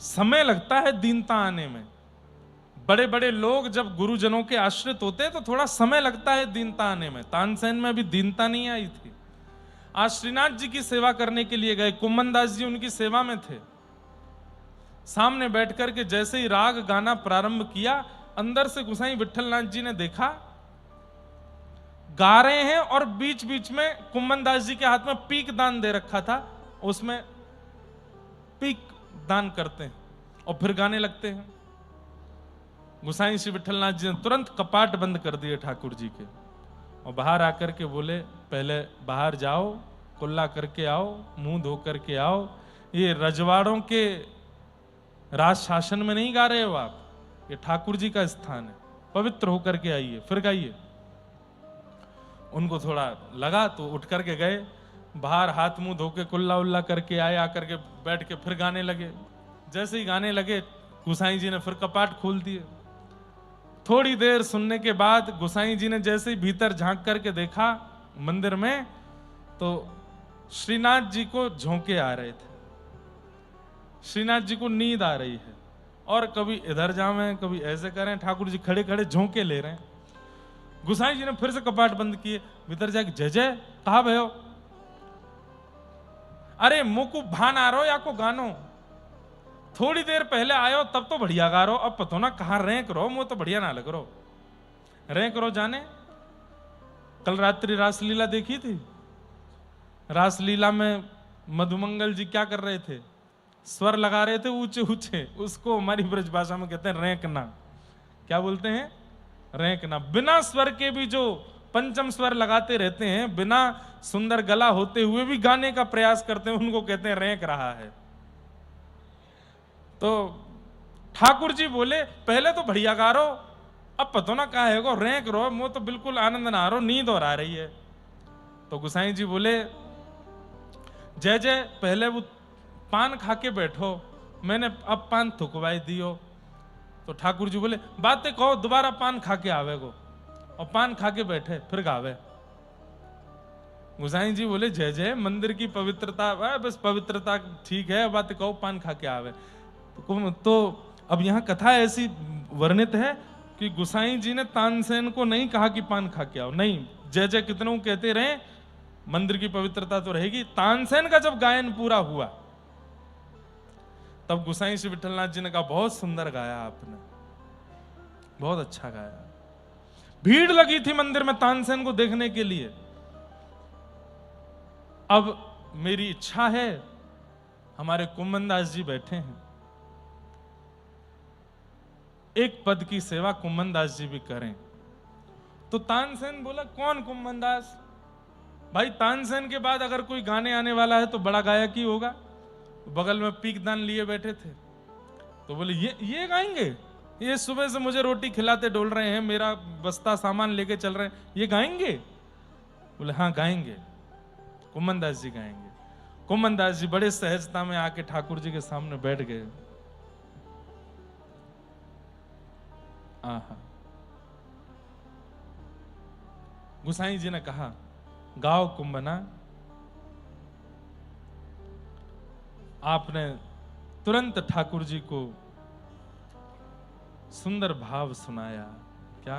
समय लगता है दीनता आने में। बड़े बड़े लोग जब गुरुजनों के आश्रित होते हैं तो थोड़ा समय लगता है दीनता आने में। तानसेन में अभी दीनता नहीं आई थी। आज श्रीनाथ जी की सेवा करने के लिए गए, कुम्मन दास जी उनकी सेवा में थे। सामने बैठ करके जैसे ही राग गाना प्रारंभ किया, अंदर से गोसाई विठलनाथ जी ने देखा गा रहे हैं और बीच बीच में कुम्मन दास जी के हाथ में पीक दान दे रखा था, उसमें पीक दान करते हैं और फिर गाने लगते हैं। गोसाई श्री विठलनाथ जी ने तुरंत कपाट बंद कर दिए ठाकुर जी के और बाहर आकर के बोले, पहले बाहर जाओ, कुल्ला करके आओ, मुंह धो करके आओ। ये रजवाड़ों के राज शासन में नहीं गा रहे हो आप, ये ठाकुर जी का स्थान है, पवित्र होकर के आइए, फिर गाइए। उनको थोड़ा लगा तो उठ करके गए, बाहर हाथ मुंह धो के कुल्ला उल्ला करके आए, आकर के बैठ के फिर गाने लगे। जैसे ही गाने लगे गोसाई जी ने फिर कपाट खोल दिए। थोड़ी देर सुनने के बाद गोसाई जी ने जैसे ही भीतर झांक करके देखा मंदिर में, तो श्रीनाथ जी को झोंके आ रहे थे, श्रीनाथ जी को नींद आ रही है और कभी इधर जावें कभी ऐसे करें, ठाकुर जी खड़े खड़े झोंके ले रहे हैं। गोसाई जी ने फिर से कपाट बंद किए, भीतर जाके जय जय कहा भयो, अरे मुकु भान आ रो या को गानो, थोड़ी देर पहले आयो तब तो बढ़िया गा रो, अब पतो ना कहां रैंक रो, मुंह तो बढ़िया ना लग रो, रैंक रो जाने। कल रात्रि रासलीला देखी थी, रासलीला में मधुमंगल जी क्या कर रहे थे, स्वर लगा रहे थे ऊंचे ऊंचे, उसको हमारी ब्रज भाषा में कहते हैं रैंकना। क्या बोलते हैं? रैंकना। बिना स्वर के भी जो पंचम स्वर लगाते रहते हैं, बिना सुंदर गला होते हुए भी गाने का प्रयास करते हैं, उनको कहते हैं रैंक रहा है। तो ठाकुर जी बोले पहले तो बढ़िया गा रो, अब पतो ना कहा है रैंक रो, मुंह तो बिल्कुल आनंद ना आ रो, नींद और आ रही है। तो गोसाई जी बोले जय जय पहले वो पान खा के बैठो, मैंने अब पान थुकवाई दियो। तो ठाकुर जी बोले बातें कहो, दोबारा पान खा के आवे गो, और पान खा के बैठे फिर गावे। गोसाई जी बोले जय जय मंदिर की पवित्रता, बस पवित्रता ठीक है, बातें कहो पान खा के आवे। तो अब यहां कथा ऐसी वर्णित है कि गोसाई जी ने तानसेन को नहीं कहा कि पान खा के आओ, नहीं, जय जय कितनों कहते रहे, मंदिर की पवित्रता तो रहेगी। तानसेन का जब गायन पूरा हुआ तब गोसाई श्री विठलनाथ जी ने कहा बहुत सुंदर गाया आपने, बहुत अच्छा गाया। भीड़ लगी थी मंदिर में तानसेन को देखने के लिए। अब मेरी इच्छा है, हमारे कुम्मन दास जी बैठे हैं, एक पद की सेवा कुम्मन दास जी भी करें। तो तानसेन बोला कौन कुम्मन दास? भाई तानसेन के बाद अगर कोई गाने आने वाला है तो बड़ा गायक ही होगा। बगल में पीकदान लिए बैठे थे, तो बोले ये गाएंगे, ये सुबह से मुझे रोटी खिलाते डोल रहे हैं, मेरा बस्ता सामान लेके चल रहे हैं, ये गाएंगे? बोले हाँ गाएंगे, कुम्मन दास जी गाएंगे। कुम्मन दास जी बड़े सहजता में आके ठाकुर जी के सामने बैठ गए। आहा, गोसाई जी ने कहा गाओ कुंभना। आपने तुरंत ठाकुर जी को सुंदर भाव सुनाया। क्या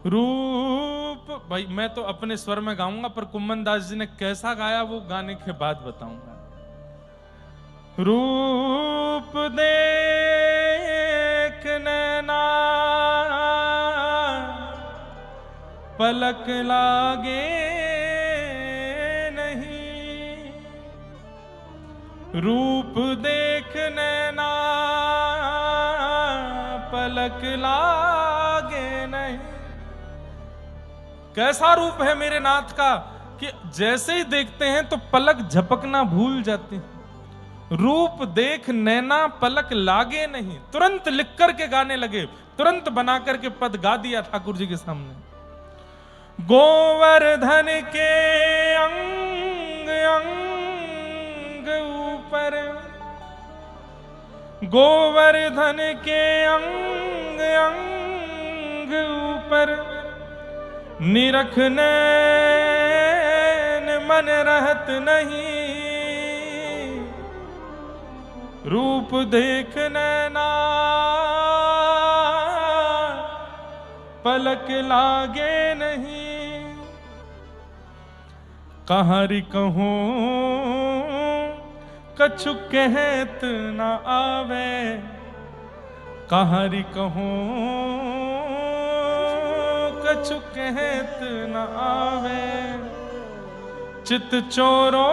रूप, भाई मैं तो अपने स्वर में गाऊंगा, पर कुम्मन दास जी ने कैसा गाया वो गाने के बाद बताऊंगा। रूप देख नैना पलक लागे नहीं, रूप देख नैना पलक लागे नहीं। कैसा रूप है मेरे नाथ का कि जैसे ही देखते हैं तो पलक झपकना भूल जाते हैं। रूप देख नैना पलक लागे नहीं, तुरंत लिख करके गाने लगे, तुरंत बना करके पद गा दिया ठाकुर जी के सामने। गोवर्धन के अंग अंग ऊपर, गोवर्धन के अंग अंग ऊपर निरखने मन रहत नहीं, रूप देखने ना पलक लागे नहीं। कहारी कहूं कछु कहत न आवे, कहारी कहूं कछु कहत न आवे। चित चोरो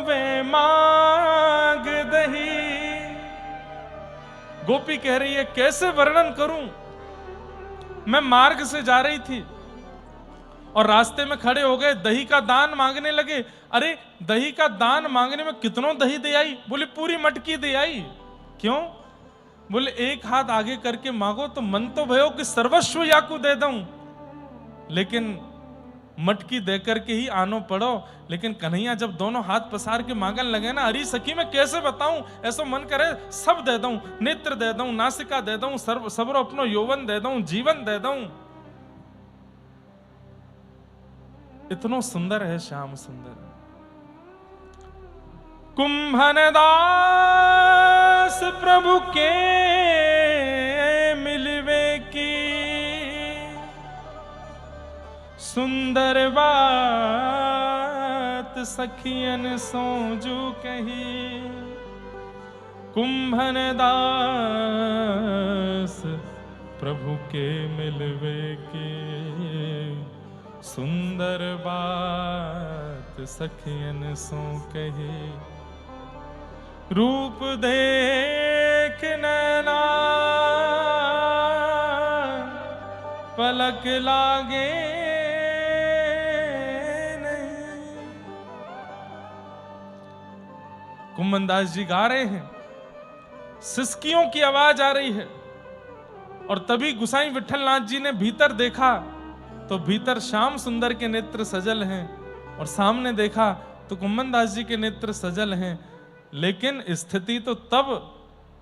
वे मांग दही। गोपी कह रही है कैसे वर्णन करूं, मैं मार्ग से जा रही थी और रास्ते में खड़े हो गए, दही का दान मांगने लगे। अरे दही का दान मांगने में कितनों दही दे आई? बोले पूरी मटकी दे आई। क्यों? बोले एक हाथ आगे करके मांगो तो मन तो भयो कि सर्वस्व याकू दे दूं, लेकिन मटकी दे करके ही आनो पड़ो। लेकिन कन्हैया जब दोनों हाथ पसार के मांगन लगे ना, अरे सखी मैं कैसे बताऊं, ऐसा मन करे सब दे दूं, नेत्र दे दूं, नासिका दे दूं, सबरो अपनो यौवन दे दूं, जीवन दे दूं। इतनो सुंदर है श्याम सुंदर। कुंभन दास प्रभु के मिलवे की सुंदर बात सखियन सोजू कही। कुंभन दास प्रभु के मिलवे की सुंदर बात सखियन सो कही। रूप देख नैना पलक लागे नहीं। कुंभन दास जी गा रहे हैं, सिसकियों की आवाज आ रही है और तभी गुसाई विठलनाथ जी ने भीतर देखा तो भीतर श्याम सुंदर के नेत्र सजल हैं और सामने देखा तो कुंभन दास जी के नेत्र सजल हैं। लेकिन स्थिति तो तब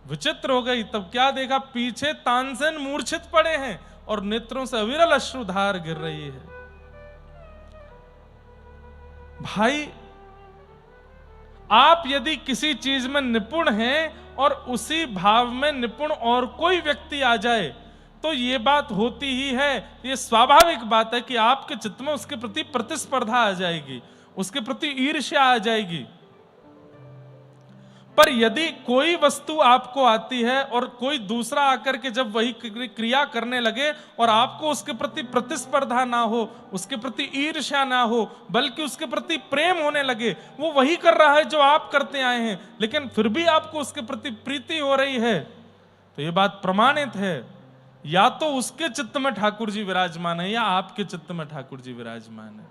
विचित्र हो गई। तब क्या देखा, पीछे तानसेन मूर्छित पड़े हैं और नेत्रों से अविरल अश्रुधार गिर रही है। भाई आप यदि किसी चीज में निपुण हैं और उसी भाव में निपुण और कोई व्यक्ति आ जाए तो ये बात होती ही है, ये स्वाभाविक बात है कि आपके चित्त में उसके प्रति प्रतिस्पर्धा आ जाएगी, उसके प्रति ईर्ष्या आ जाएगी। पर यदि कोई वस्तु आपको आती है और कोई दूसरा आकर के जब वही क्रिया करने लगे और आपको उसके प्रति प्रतिस्पर्धा ना हो, उसके प्रति ईर्ष्या ना हो, बल्कि उसके प्रति प्रेम होने लगे, वो वही कर रहा है जो आप करते आए हैं, लेकिन फिर भी आपको उसके प्रति प्रीति हो रही है, तो ये बात प्रमाणित है या तो उसके चित्त में ठाकुर जी विराजमान है या आपके चित्त में ठाकुर जी विराजमान है।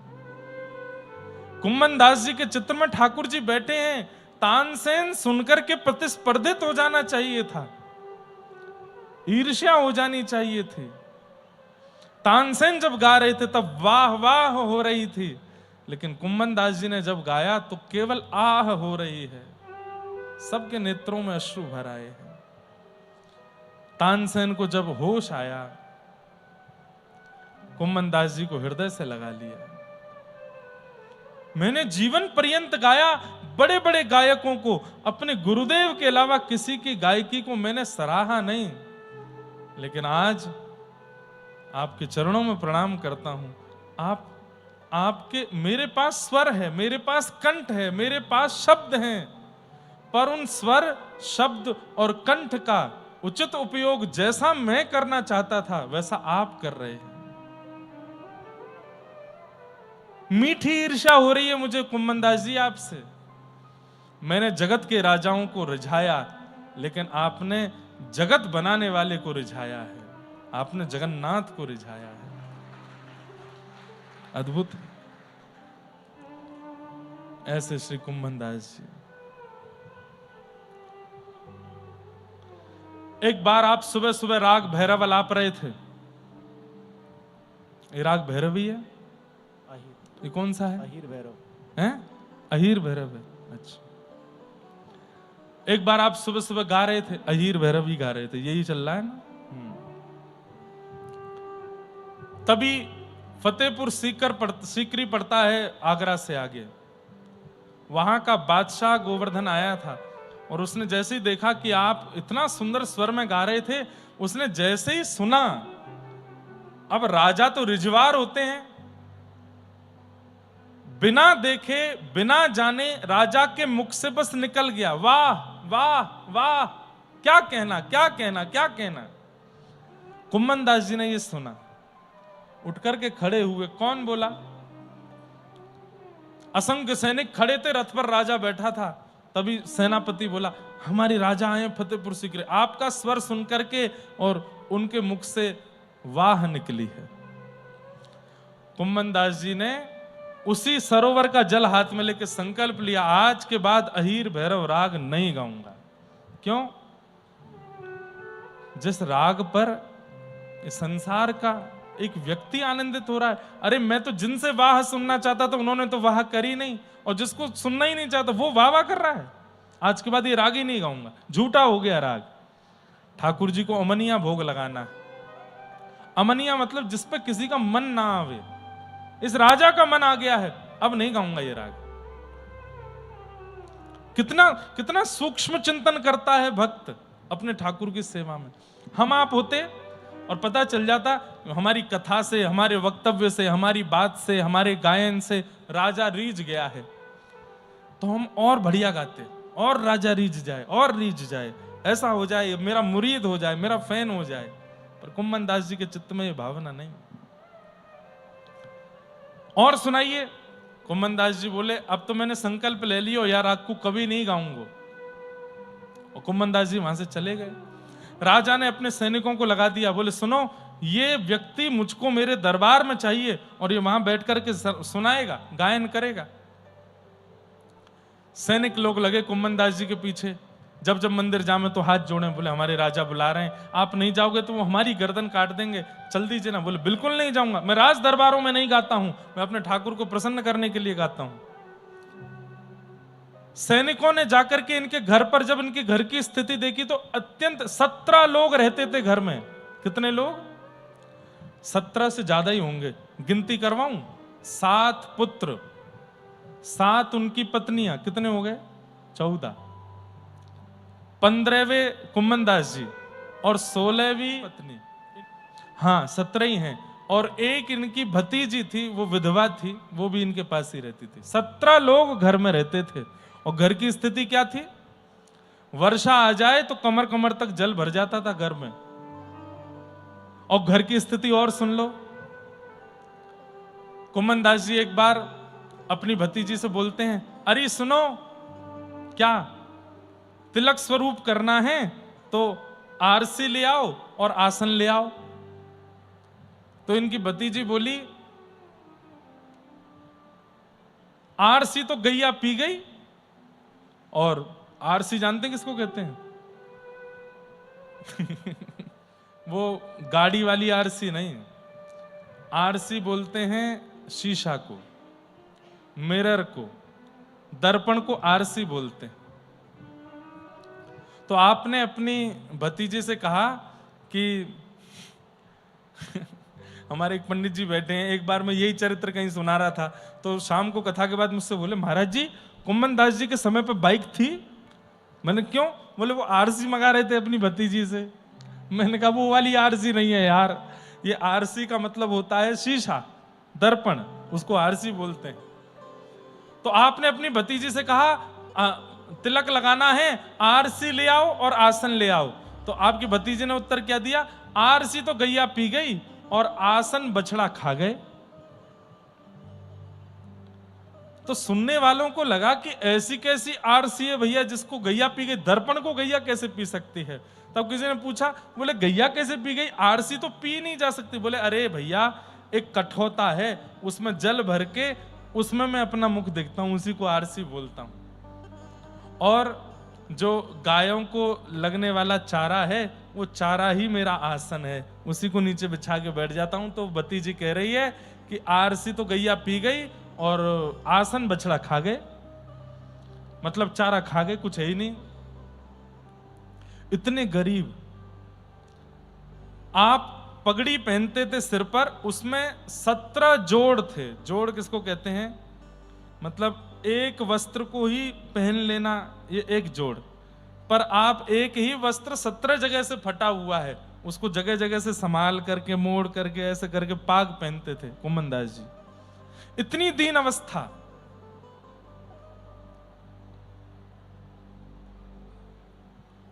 कुंभन दास जी के चित्त में ठाकुर जी बैठे हैं। तानसेन सुनकर के प्रतिस्पर्धित हो जाना चाहिए था, ईर्ष्या हो जानी चाहिए थी। तानसेन जब गा रहे थे तब वाह वाह हो रही थी, लेकिन कुंभन दास जी ने जब गाया तो केवल आह हो रही है, सबके नेत्रों में अश्रु भर आए हैं। तानसेन को जब होश आया, कुंभन दास जी को हृदय से लगा लिया। मैंने जीवन पर्यंत गाया, बड़े बड़े गायकों को, अपने गुरुदेव के अलावा किसी की गायकी को मैंने सराहा नहीं, लेकिन आज आपके चरणों में प्रणाम करता हूं। आपके मेरे पास स्वर है, मेरे पास कंठ है, मेरे पास शब्द हैं, पर उन स्वर, शब्द और कंठ का उचित उपयोग जैसा मैं करना चाहता था वैसा आप कर रहे हैं। मीठी ईर्ष्या हो रही है मुझे कुंभन दास जी आपसे। मैंने जगत के राजाओं को रिझाया, लेकिन आपने जगत बनाने वाले को रिझाया है, आपने जगन्नाथ को रिझाया है। अद्भुत। ऐसे श्री कुंभन दास जी। एक बार आप सुबह सुबह राग भैरव अलाप रहे थे। ये राग भैरव ही है? ये कौन सा है? अहीर भैरव है? अहीर भैरव है। अच्छा, एक बार आप सुबह सुबह गा रहे थे, अहीर भैरव ही गा रहे थे, यही चल रहा है ना? तभी फतेहपुर सीकरी पड़ता है आगरा से आगे। वहां का बादशाह गोवर्धन आया था और उसने जैसे ही देखा कि आप इतना सुंदर स्वर में गा रहे थे, उसने जैसे ही सुना, अब राजा तो रिजवार होते हैं, बिना देखे बिना जाने राजा के मुख से बस निकल गया, वाह वाह वाह, क्या कहना क्या कहना क्या कहना। कुम्मन दास जी ने ये सुना, उठ करके खड़े हुए। कौन बोला? असंख्य सैनिक खड़े थे, रथ पर राजा बैठा था। तभी सेनापति बोला, हमारे राजा आए फतेहपुर सीकरी। आपका स्वर सुन करके और उनके मुख से वाह निकली है। कुम्मन दास जी ने उसी सरोवर का जल हाथ में लेकर संकल्प लिया, आज के बाद अहीर भैरव राग नहीं गाऊंगा। क्यों? जिस राग पर इस संसार का एक व्यक्ति आनंदित हो रहा है। अरे मैं तो जिनसे वाह सुनना चाहता था उन्होंने तो वाह करी नहीं, और जिसको सुनना ही नहीं चाहता वो वाह वाह कर रहा है। आज के बाद ये राग ही नहीं गाऊंगा, झूठा हो गया राग। ठाकुर जी को अमनिया भोग लगाना है। अमनिया मतलब जिस पर किसी का मन ना आवे। इस राजा का मन आ गया है, अब नहीं गाऊंगा ये राग। कितना कितना सूक्ष्म चिंतन करता है भक्त अपने ठाकुर की सेवा में। हम आप होते और पता चल जाता, हमारी कथा से, हमारे वक्तव्य से, हमारी बात से, हमारे गायन से राजा रीझ गया है, तो हम और बढ़िया गाते, और राजा रीझ जाए और रीझ जाए, ऐसा हो जाए, मेरा मुरीद हो जाए, मेरा फैन हो जाए। पर कुम्मन दास जी के चित्त में ये भावना नहीं। और सुनाइए। कुम्मन दास जी बोले, अब तो मैंने संकल्प ले लियो यार, राग को कभी नहीं गाऊंगा। और कुम्मन दास जी वहां से चले गए। राजा ने अपने सैनिकों को लगा दिया, बोले सुनो, ये व्यक्ति मुझको मेरे दरबार में चाहिए और ये वहां बैठ करके सुनाएगा, गायन करेगा। सैनिक लोग लगे कुम्मन दास जी के पीछे। जब जब मंदिर जामे तो हाथ जोड़े, बोले हमारे राजा बुला रहे हैं, आप नहीं जाओगे तो वो हमारी गर्दन काट देंगे, चल दीजिए ना। बोले बिल्कुल नहीं जाऊंगा, मैं राज दरबारों में नहीं गाता हूं, मैं अपने ठाकुर को प्रसन्न करने के लिए गाता हूं। सैनिकों ने जाकर के इनके घर पर जब इनके घर की स्थिति देखी तो अत्यंत 17 लोग रहते थे घर में। कितने लोग? 17 से ज्यादा ही होंगे। गिनती करवाऊं? 7 पुत्र, 7 उनकी पत्नियां, कितने हो गए? 14। 15वें कुम्मन दास जी और 16वीं पत्नी, हाँ 17 ही हैं। और एक इनकी भतीजी थी, वो विधवा थी, वो भी इनके पास ही रहती थी। 17 लोग घर में रहते थे। और घर की स्थिति क्या थी? वर्षा आ जाए तो कमर कमर तक जल भर जाता था घर में। और घर की स्थिति और सुन लो। कुम्मन दास जी एक बार अपनी भतीजी से बोलते हैं, अरे सुनो, क्या तिलक स्वरूप करना है तो आरसी ले आओ और आसन ले आओ। तो इनकी भतीजी बोली, आरसी तो गैया पी गई। और आरसी जानते हैं किसको कहते हैं? वो गाड़ी वाली आरसी नहीं, आरसी बोलते हैं शीशा को, मिरर को, दर्पण को आरसी बोलते हैं। तो आपने अपनी भतीजे से कहा कि हमारे एक पंडित जी बैठे हैं, एक बार मैं यही चरित्र कहीं सुना रहा था, तो शाम को कथा के बाद मुझसे बोले, महाराज जी कुम्मन दास जी के समय पे बाइक थी? मैंने क्यों? बोले वो आरसी मंगा रहे थे अपनी भतीजी से। मैंने कहा वो वाली आरसी नहीं है यार, ये आरसी का मतलब होता है शीशा, दर्पण, उसको आरसी बोलते हैं। तो आपने अपनी भतीजी से कहा तिलक लगाना है, आरसी ले आओ और आसन ले आओ। तो आपकी भतीजी ने उत्तर क्या दिया? आरसी तो गैया पी गई और आसन बछड़ा खा गए। तो सुनने वालों को लगा कि ऐसी कैसी आरसी है भैया जिसको गैया पी गई, दर्पण को गैया कैसे पी सकती है? तब किसी ने पूछा, बोले गैया कैसे पी गई, आरसी तो पी नहीं जा सकती। बोले अरे भैया, एक कठौता है, उसमें जल भर के उसमें मैं अपना मुख देखता हूं, उसी को आरसी बोलता हूं। और जो गायों को लगने वाला चारा है, वो चारा ही मेरा आसन है, उसी को नीचे बिछा के बैठ जाता हूं। तो भतीजी कह रही है कि आरसी तो गैया पी गई और आसन बछड़ा खा गए, मतलब चारा खा गए, कुछ है ही नहीं। इतने गरीब आप पगड़ी पहनते थे सिर पर, उसमें 17 जोड़ थे। जोड़ किसको कहते हैं? मतलब एक वस्त्र को ही पहन लेना, ये एक जोड़। पर आप एक ही वस्त्र 17 जगह से फटा हुआ है, उसको जगह जगह से संभाल करके, मोड़ करके, ऐसे करके पाग पहनते थे कुम्मनदास जी। इतनी दीन अवस्था।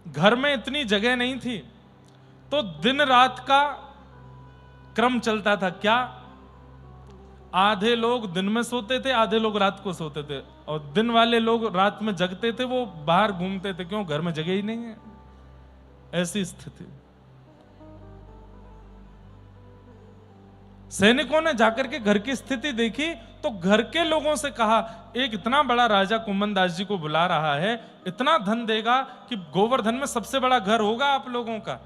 घर में इतनी जगह नहीं थी, तो दिन रात का क्रम चलता था। क्या? आधे लोग दिन में सोते थे, आधे लोग रात को सोते थे, और दिन वाले लोग रात में जगते थे, वो बाहर घूमते थे। क्यों? घर में जगह ही नहीं है। ऐसी स्थिति। सैनिकों ने जाकर के घर की स्थिति देखी, तो घर के लोगों से कहा, एक इतना बड़ा राजा कुम्मनदास जी को बुला रहा है, इतना धन देगा कि गोवर्धन में सबसे बड़ा घर होगा आप लोगों का,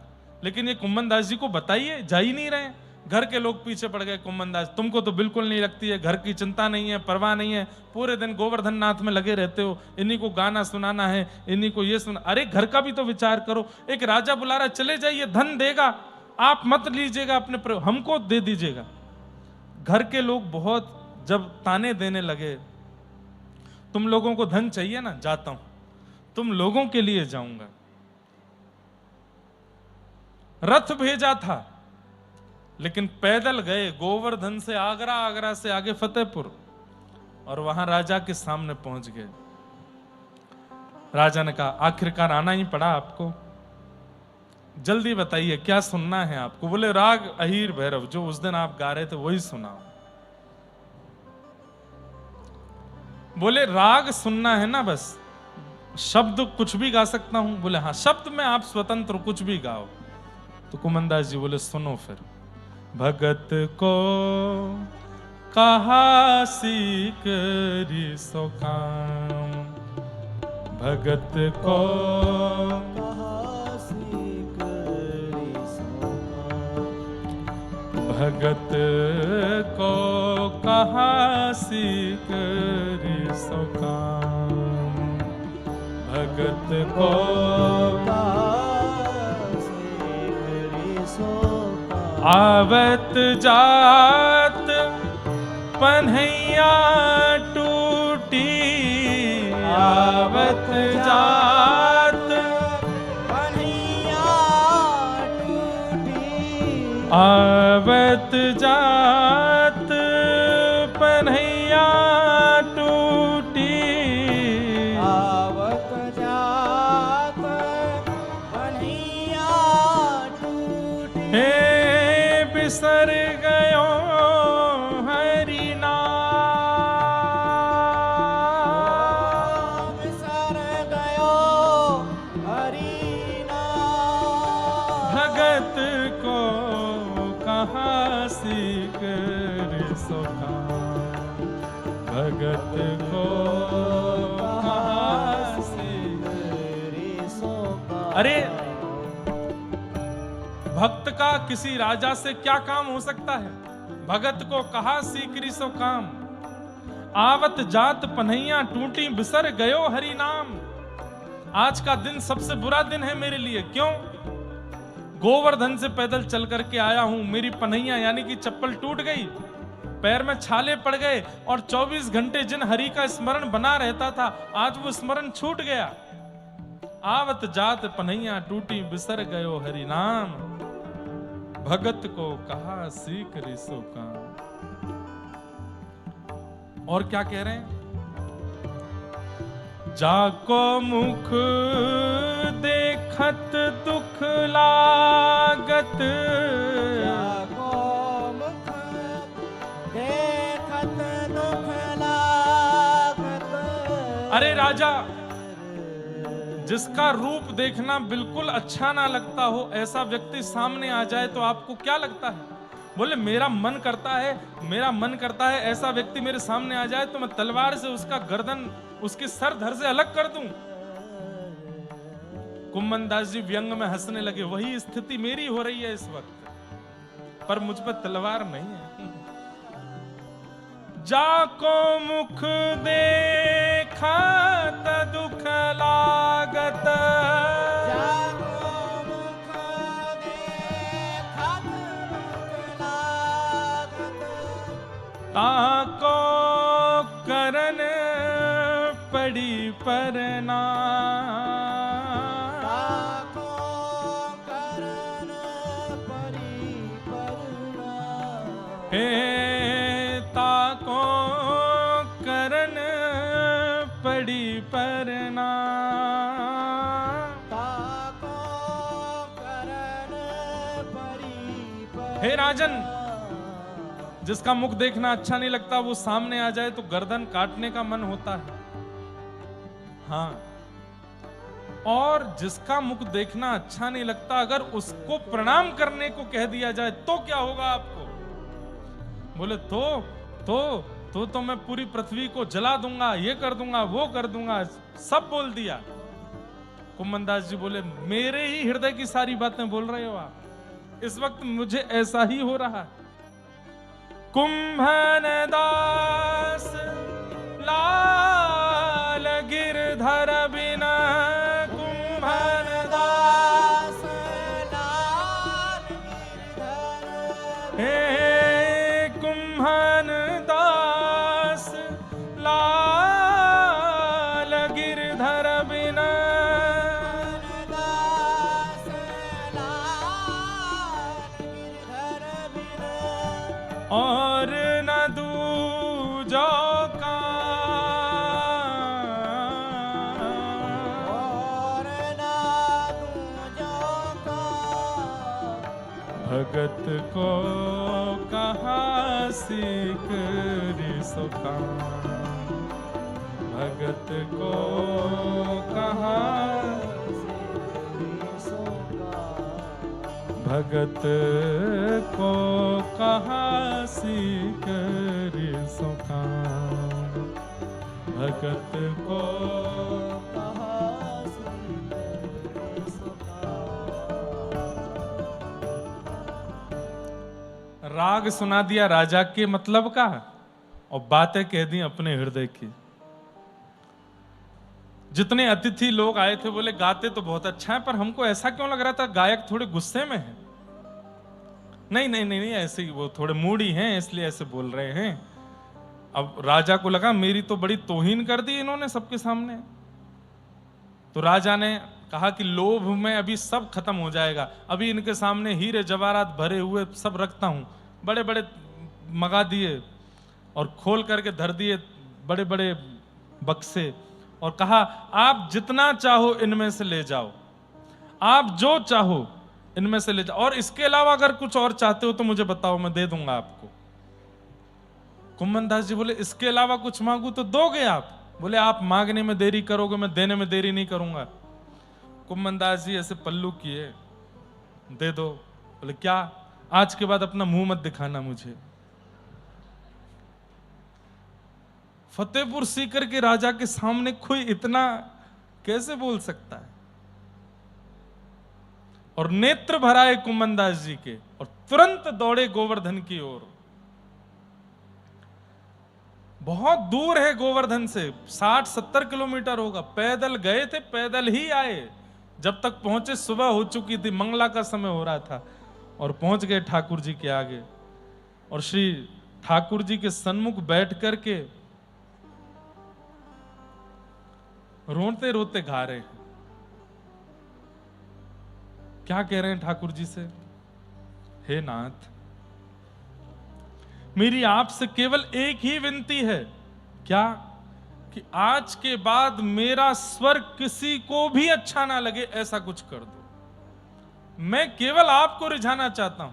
लेकिन ये कुम्मनदास जी को बताइए, जा ही नहीं रहे। घर के लोग पीछे पड़ गए, कुम्मनदास तुमको तो बिल्कुल नहीं लगती है, घर की चिंता नहीं है, परवाह नहीं है, पूरे दिन गोवर्धन नाथ में लगे रहते हो, इन्हीं को गाना सुनाना है, इन्हीं को ये सुना। अरे घर का भी तो विचार करो, एक राजा बुला रहा, चले जाइए, धन देगा, आप मत लीजिएगा, अपने हमको दे दीजिएगा। घर के लोग बहुत जब ताने देने लगे, तुम लोगों को धन चाहिए ना, जाता हूं, तुम लोगों के लिए जाऊंगा। रथ भेजा था, लेकिन पैदल गए गोवर्धन से आगरा, आगरा से आगे फतेहपुर, और वहां राजा के सामने पहुंच गए। राजा ने कहा, आखिरकार आना ही पड़ा आपको, जल्दी बताइए क्या सुनना है आपको। बोले, राग अहीर भैरव, जो उस दिन आप गा रहे थे वही सुनाओ। बोले, राग सुनना है ना, बस शब्द कुछ भी गा सकता हूं। बोले, हाँ, शब्द में आप स्वतंत्र, कुछ भी गाओ। तो कुम्मनदास जी बोले, सुनो फिर। भगत को कहा सीख री सो काम, भगत को कहा सीख री सो काम, भगत को कहा सीख री सो काम, भगत को आवत जात पन्हैया टूटी, आवत जात पन्हैया टूटी, आवत जात पन्हैया टूटी, आवत जात पन्हैया टूटी, बिसर गयो हरि नाम, बिसर गयो हरि नाम, भगत को कहाँ सीख रे सो काम, भगत को कहाँ सीख रे सो काम। अरे भक्त का किसी राजा से क्या काम हो सकता है? भगत को कहा सीकरी सो काम, आवत जात पन्हैया टूटी, बिसर गयो हरि नाम। आज का दिन सबसे बुरा दिन है मेरे लिए। क्यों? गोवर्धन से पैदल चल करके आया हूं, मेरी पन्हैया यानी कि चप्पल टूट गई, पैर में छाले पड़ गए, और 24 घंटे जिन हरि का स्मरण बना रहता था, आज वो स्मरण छूट गया। आवत जात पन्हैया टूटी, बिसर गयो हरि नाम, भगत को कहा सीख रे सो काम। और क्या कह रहे हैं? जाको मुख देखत दुख लागत, जाको मुख देखत दुख लागत। अरे राजा, जिसका रूप देखना बिल्कुल अच्छा ना लगता हो, ऐसा व्यक्ति सामने आ जाए तो आपको क्या लगता है? बोले, मेरा मन करता है, मेरा मन करता है ऐसा व्यक्ति मेरे सामने आ जाए तो मैं तलवार से उसका गर्दन, उसके सर धड़ से अलग कर दूं। कुम्मनदास जी व्यंग में हंसने लगे। वही स्थिति मेरी हो रही है इस वक्त, पर मुझ पर तलवार नहीं है। जाको मुख देखत दुख लागत, जाको मुख देखत ताको करन पड़ी परना, ताको करन पड़ी परना, हे ताको करन पड़ी परना, ताको करन पड़ी परना। हे राजन, जिसका मुख देखना अच्छा नहीं लगता वो सामने आ जाए तो गर्दन काटने का मन होता है। हाँ, और जिसका मुख देखना अच्छा नहीं लगता अगर उसको प्रणाम करने को कह दिया जाए तो क्या होगा आपको? बोले तो मैं पूरी पृथ्वी को जला दूंगा, ये कर दूंगा, वो कर दूंगा, सब बोल दिया। कुम्भनदास जी बोले, मेरे ही हृदय की सारी बातें बोल रहे हो आप, इस वक्त मुझे ऐसा ही हो रहा है। कुम्भनदास लाल गिरधर बिना, कुम्भनदास लाल गिरधर हे कुम्भनदास लाल गिरधर बिना, दास लाल गिरधर बिना, और न दूजो का, और ना दूजो का, भगत को कहा सीख सुखा, भगत को कहा, भगत को कहा सीख सुखा, भगत को राग सुना दिया राजा के मतलब का और बातें कह दी अपने हृदय की। जितने अतिथि लोग आए थे बोले गाते तो बहुत अच्छा है, पर हमको ऐसा क्यों लग रहा था गायक थोड़े गुस्से में है। नहीं नहीं नहीं नहीं, ऐसे ही वो थोड़े मूडी हैं इसलिए ऐसे बोल रहे हैं। अब राजा को लगा मेरी तो बड़ी तौहीन कर दी इन्होंने सबके सामने। तो राजा ने कहा कि लोभ में अभी सब खत्म हो जाएगा, अभी इनके सामने हीरे जवाहरात भरे हुए सब रखता हूं। बड़े बड़े मंगा दिए और खोल करके धर दिए बड़े बड़े बक्से, और कहा आप जितना चाहो इनमें से ले जाओ, आप जो चाहो इनमें से ले जाओ, और इसके अलावा अगर कुछ और चाहते हो तो मुझे बताओ, मैं दे दूंगा आपको। कुम्भनदास जी बोले इसके अलावा कुछ मांगू तो दोगे आप? बोले आप मांगने में देरी करोगे, मैं देने में देरी नहीं करूंगा। कुम्भनदास जी ऐसे पल्लू किए, दे दो। बोले क्या? आज के बाद अपना मुंह मत दिखाना मुझे। फतेहपुर सीकर के राजा के सामने कोई इतना कैसे बोल सकता है? और नेत्र भराए कुम्भनदास जी के और तुरंत दौड़े गोवर्धन की ओर। बहुत दूर है गोवर्धन से, 60-70 किलोमीटर होगा। पैदल गए थे, पैदल ही आए। जब तक पहुंचे सुबह हो चुकी थी, मंगला का समय हो रहा था, और पहुंच गए ठाकुर जी के आगे। और श्री ठाकुर जी के सन्मुख बैठ करके रोते रोते गा रहे हैं। क्या कह रहे हैं ठाकुर जी से? हे नाथ, मेरी आपसे केवल एक ही विनती है। क्या? कि आज के बाद मेरा स्वर किसी को भी अच्छा ना लगे, ऐसा कुछ कर दो। मैं केवल आपको रिझाना चाहता हूं,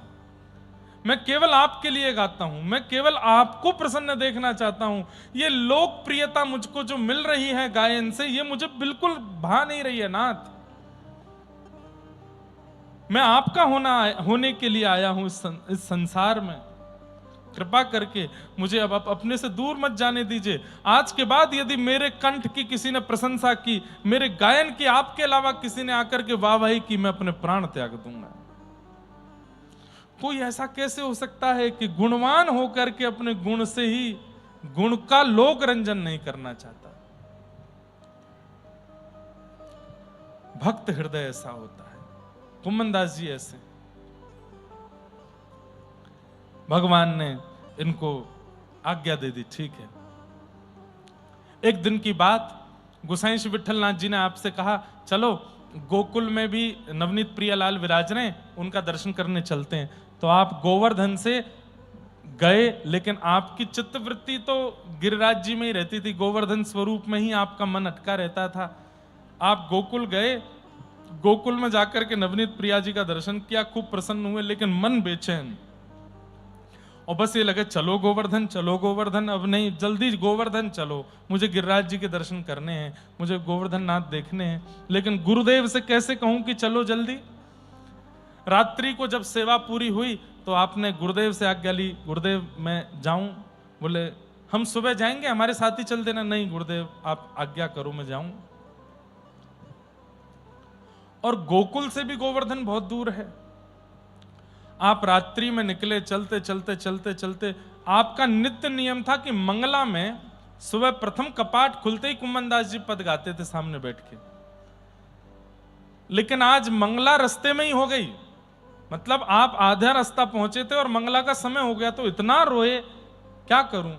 मैं केवल आपके लिए गाता हूं, मैं केवल आपको प्रसन्न देखना चाहता हूं। ये लोकप्रियता मुझको जो मिल रही है गायन से, ये मुझे बिल्कुल भा नहीं रही है नाथ। मैं आपका होने के लिए आया हूं इस संसार में। कृपा करके मुझे अब आप अपने से दूर मत जाने दीजिए। आज के बाद यदि मेरे कंठ की किसी ने प्रशंसा की, मेरे गायन की आपके अलावा किसी ने आकर के वाहवाही की, मैं अपने प्राण त्याग दूंगा। कोई ऐसा कैसे हो सकता है कि गुणवान होकर के अपने गुण से ही गुण का लोक रंजन नहीं करना चाहता? भक्त हृदय ऐसा होता है। कुम्भनदास जी ऐसे, भगवान ने इनको आज्ञा दे दी, ठीक है। एक दिन की बात, गोसाई श्री विठलनाथ जी ने आपसे कहा चलो गोकुल में भी नवनीत प्रियालाल विराज रहे हैं, उनका दर्शन करने चलते हैं। तो आप गोवर्धन से गए, लेकिन आपकी चित्तवृत्ति तो गिरिराज जी में ही रहती थी, गोवर्धन स्वरूप में ही आपका मन अटका रहता था। आप गोकुल गए, गोकुल में जाकर के नवनीत प्रिया जी का दर्शन किया, खूब प्रसन्न हुए, लेकिन मन बेचैन, और बस ये लगे चलो गोवर्धन, चलो गोवर्धन, अब नहीं, जल्दी गोवर्धन चलो, मुझे गिरिराज जी के दर्शन करने हैं, मुझे गोवर्धन नाथ देखने हैं। लेकिन गुरुदेव से कैसे कहूं कि चलो जल्दी। रात्रि को जब सेवा पूरी हुई तो आपने गुरुदेव से आज्ञा ली, गुरुदेव मैं जाऊं? बोले हम सुबह जाएंगे, हमारे साथ ही चल देना। नहीं गुरुदेव आप आज्ञा करो, मैं जाऊं। और गोकुल से भी गोवर्धन बहुत दूर है। आप रात्रि में निकले, चलते चलते चलते चलते, आपका नित्य नियम था कि मंगला में सुबह प्रथम कपाट खुलते ही कुम्मन दास जी पद गाते थे सामने बैठ के। लेकिन आज मंगला रास्ते में ही हो गई, मतलब आप आधा रास्ता पहुंचे थे और मंगला का समय हो गया, तो इतना रोए, क्या करूं,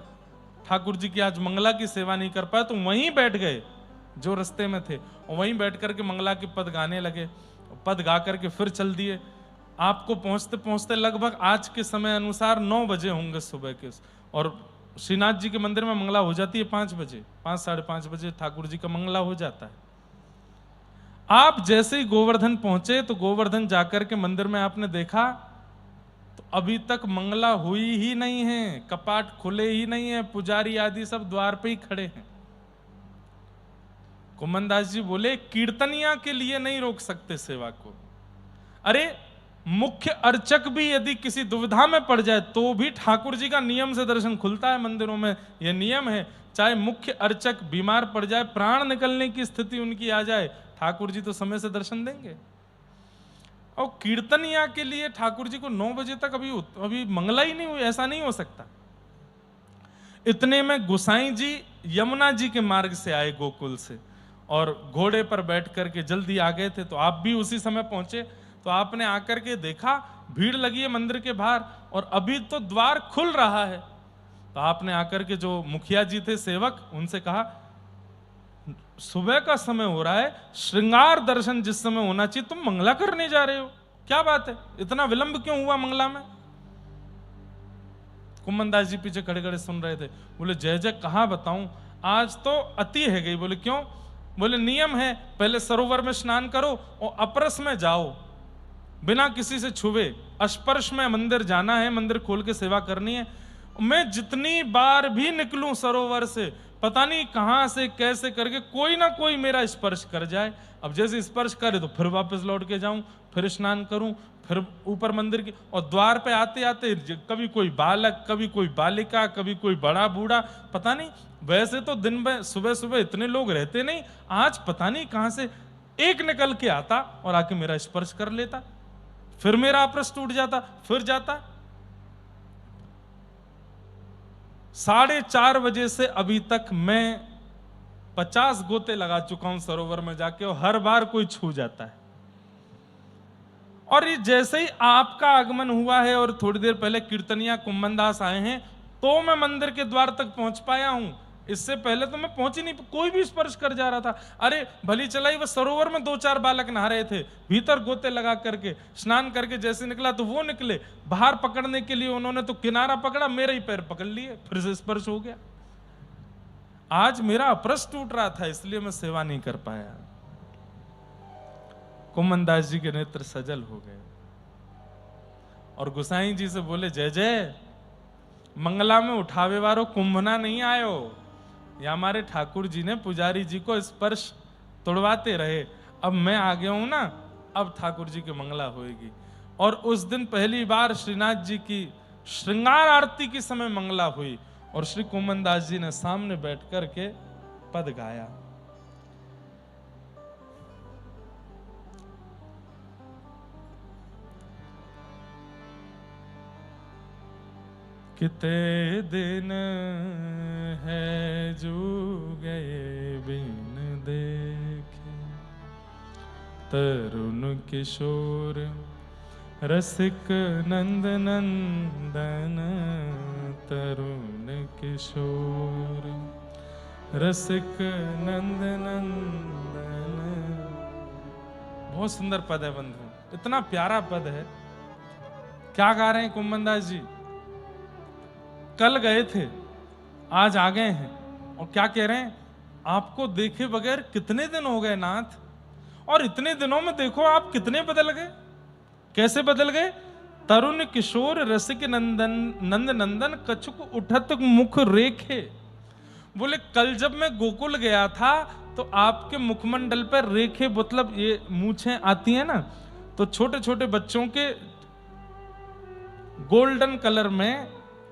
ठाकुर जी की आज मंगला की सेवा नहीं कर पाए, तो वहीं बैठ गए जो रास्ते में थे, और वहीं बैठ करके मंगला के पद गाने लगे। पद गा करके फिर चल दिए। आपको पहुंचते पहुंचते लगभग आज के समय अनुसार 9 बजे होंगे सुबह के, और श्रीनाथ जी के मंदिर में मंगला हो जाती है 5 बजे, 5 साढ़े 5 बजे ठाकुर जी का मंगला हो जाता है। आप जैसे ही गोवर्धन पहुंचे तो गोवर्धन जाकर के मंदिर में आपने देखा तो अभी तक मंगला हुई ही नहीं है, कपाट खुले ही नहीं है, पुजारी आदि सब द्वार पे ही खड़े हैं। कुम्मन दास जी बोले कीर्तनिया के लिए नहीं रोक सकते सेवा को। अरे मुख्य अर्चक भी यदि किसी दुविधा में पड़ जाए तो भी ठाकुर जी का नियम से दर्शन खुलता है मंदिरों में, यह नियम है। चाहे मुख्य अर्चक बीमार पड़ जाए, प्राण निकलने की स्थिति उनकी आ जाए, ठाकुर जी तो समय से दर्शन देंगे। और कीर्तनिया के लिए ठाकुर जी को 9 बजे तक अभी मंगला ही नहीं हुई, ऐसा नहीं हो सकता। इतने में गोसाई जी यमुना जी के मार्ग से आए गोकुल से, और घोड़े पर बैठ करके जल्दी आ गए थे, तो आप भी उसी समय पहुंचे। तो आपने आकर के देखा भीड़ लगी है मंदिर के बाहर, और अभी तो द्वार खुल रहा है। तो आपने आकर के जो मुखिया जी थे सेवक, उनसे कहा सुबह का समय हो रहा है, श्रृंगार दर्शन जिस समय होना चाहिए तुम मंगला करने जा रहे हो, क्या बात है, इतना विलंब क्यों हुआ मंगला में? कुम्मन दास जी पीछे खड़े खड़े सुन रहे थे। बोले जय जय कहाँ बताऊं, आज तो अति है गई। बोले क्यों? बोले नियम है, पहले सरोवर में स्नान करो और अपरस में जाओ, बिना किसी से छुए, स्पर्श में मंदिर जाना है, मंदिर खोल के सेवा करनी है। मैं जितनी बार भी निकलूं सरोवर से, पता नहीं कहां से कैसे करके कोई ना कोई मेरा स्पर्श कर जाए। अब जैसे स्पर्श करे तो फिर वापस लौट के जाऊं, फिर स्नान करूं, फिर ऊपर मंदिर की, और द्वार पे आते आते कभी कोई बालक, कभी कोई बालिका, कभी कोई बड़ा बूढ़ा, पता नहीं। वैसे तो दिन में सुबह सुबह इतने लोग रहते नहीं, आज पता नहीं कहां से एक निकल के आता और आके मेरा स्पर्श कर लेता, फिर मेरा अपरस टूट जाता, फिर जाता। 4:30 बजे से अभी तक मैं 50 गोते लगा चुका हूं सरोवर में जाके, और हर बार कोई छू जाता है। और ये जैसे ही आपका आगमन हुआ है और थोड़ी देर पहले कीर्तनिया कुम्मन दास आए हैं, तो मैं मंदिर के द्वार तक पहुंच पाया हूं। इससे पहले तो मैं पहुंच ही नहीं, कोई भी स्पर्श कर जा रहा था। अरे भली चलाई, वह सरोवर में 2-4 बालक नहा रहे थे, भीतर गोते लगा करके स्नान करके जैसे निकला तो वो निकले बाहर पकड़ने के लिए, उन्होंने तो किनारा पकड़ा, मेरे ही पैर पकड़ लिए, फिर से स्पर्श हो गया। आज मेरा अपरस टूट रहा था, इसलिए मैं सेवा नहीं कर पाया। कुम्मन दास जी के नेत्र सजल हो गए और गोसाई जी से बोले जय जय, मंगला में उठावे वारो कुंभना नहीं आयो, या हमारे ठाकुर जी ने पुजारी जी को स्पर्श तोड़वाते रहे, अब मैं आ गया हूं ना, अब ठाकुर जी की मंगला होएगी। और उस दिन पहली बार श्रीनाथ जी की श्रृंगार आरती के समय मंगला हुई, और श्री कुम्मन दास जी ने सामने बैठ कर के पद गाया। किते दिन है जो गए बिन देखे, तरुण किशोर रसिक नंद नंदन तरुण किशोर रसिक नंद नंदन। बहुत सुंदर पद है बंधु, इतना प्यारा पद है। क्या गा रहे हैं कुंभनदास जी? कल गए थे, आज आ गए हैं, और क्या कह रहे हैं? आपको देखे बगैर कितने दिन हो गए नाथ, और इतने दिनों में देखो आप कितने बदल गए। कैसे बदल गए? तरुण किशोर रसिक नंदन नंद नंदन कछुक उठत मुख रेखे। बोले कल जब मैं गोकुल गया था तो आपके मुखमंडल पर रेखे, मतलब ये मूछें आती हैं ना, तो छोटे छोटे बच्चों के गोल्डन कलर में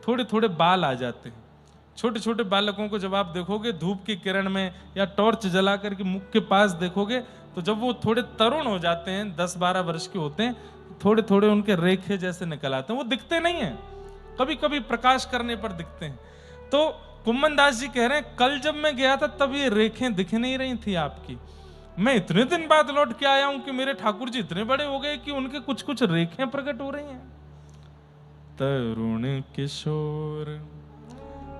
थोड़े थोड़े बाल आ जाते हैं। छोटे छोटे बालकों को जब आप देखोगे धूप की किरण में या टॉर्च जला करके मुख के पास देखोगे, तो जब वो थोड़े तरुण हो जाते हैं, 10-12 वर्ष के होते हैं, थोड़े थोड़े उनके रेखे जैसे निकल आते हैं। वो दिखते नहीं हैं, कभी कभी प्रकाश करने पर दिखते हैं। तो कुंभनदास जी कह रहे हैं कल जब मैं गया था तब ये रेखें दिख नहीं रही थी आपकी। मैं इतने दिन बाद लौट के आया हूं कि मेरे ठाकुर जी इतने बड़े हो गए कि उनके कुछ कुछ रेखें प्रकट हो रही हैं। तरुण किशोर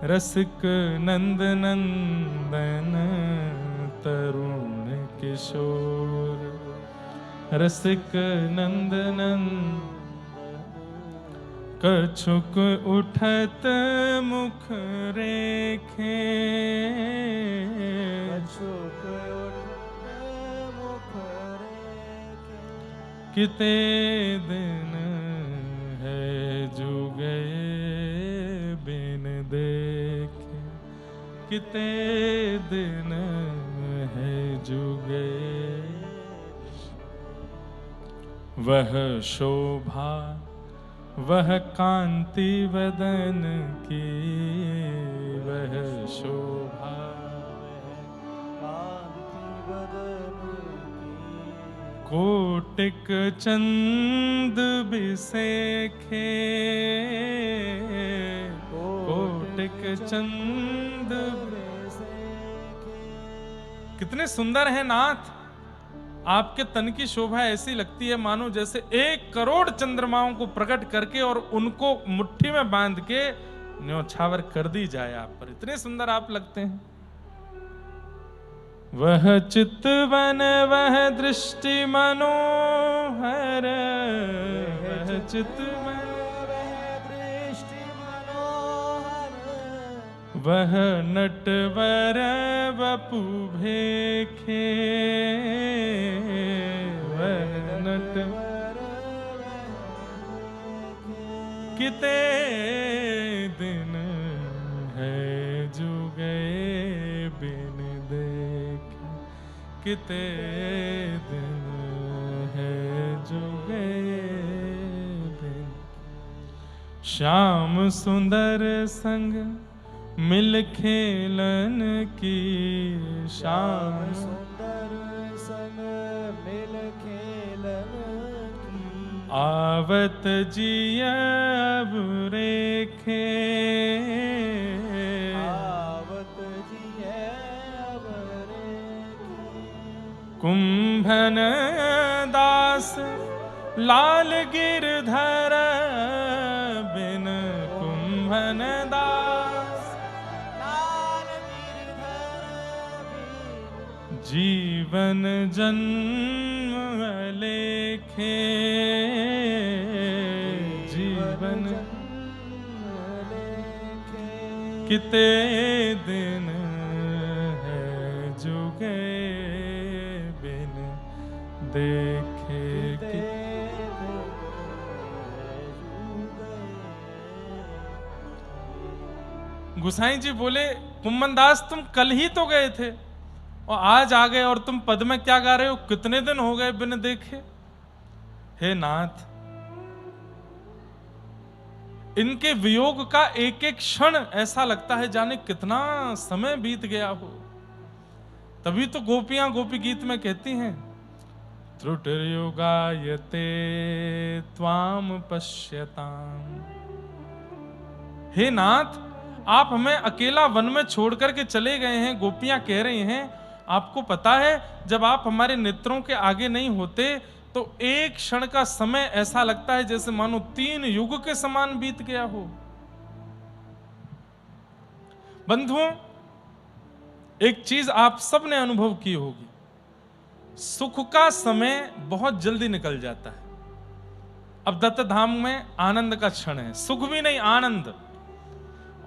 रसिक नंद नंदन, तरुण किशोर रसिक नंद नंदन, कछुक उठत मुख रेखे। कछुक उठत मुख रेखे। किते दिन है जो गए बिन देखे, किते दिन है जो गए। वह शोभा वह कांति वदन की, वह शोभा कांति बदन की। कोटिक चंद बिसेखे, कोटिक चंद बिसेखे। कितने सुंदर है नाथ। आपके तन की शोभा ऐसी लगती है मानो जैसे 1 करोड़ चंद्रमाओं को प्रकट करके और उनको मुट्ठी में बांध के न्योछावर कर दी जाए आप पर। इतने सुंदर आप लगते हैं। वह चितवन वह दृष्टि मनोहर, वह चितवन वह दृष्टि मनोहर। वह नटवर वपु भेखे, वह नटवर किते दिन है जो गए बिन देखे, किते दिन है जो गए बिन। श्याम सुंदर संग मिल खेलन की, श्याम सुंदर संग मिल खेलन की। आवत जियब रेखे, आवत जियब रेखे। कुंभन दास लाल गिरधर बिन, कुंभन दास लाल गिरधर बिन। जीवन जन्म लेखे, जीवन लेखे। किते दिन है जो गए बिन देखे। गुसाई जी बोले कुंभनदास तुम कल ही तो गए थे और आज आ गए, और तुम पद में क्या गा रहे हो? कितने दिन हो गए बिन देखे। हे नाथ, इनके वियोग का एक एक क्षण ऐसा लगता है जाने कितना समय बीत गया हो। तभी तो गोपियां गोपी गीत में कहती हैं त्रुटिर्युगायते त्वाम पश्यताम। हे नाथ, आप हमें अकेला वन में छोड़ करके चले गए हैं। गोपियां कह रही हैं आपको पता है जब आप हमारे नेत्रों के आगे नहीं होते तो एक क्षण का समय ऐसा लगता है जैसे मानो 3 युग के समान बीत गया हो। बंधुओं, एक चीज आप सबने अनुभव की होगी, सुख का समय बहुत जल्दी निकल जाता है। अब दत्त धाम में आनंद का क्षण है, सुख भी नहीं, आनंद।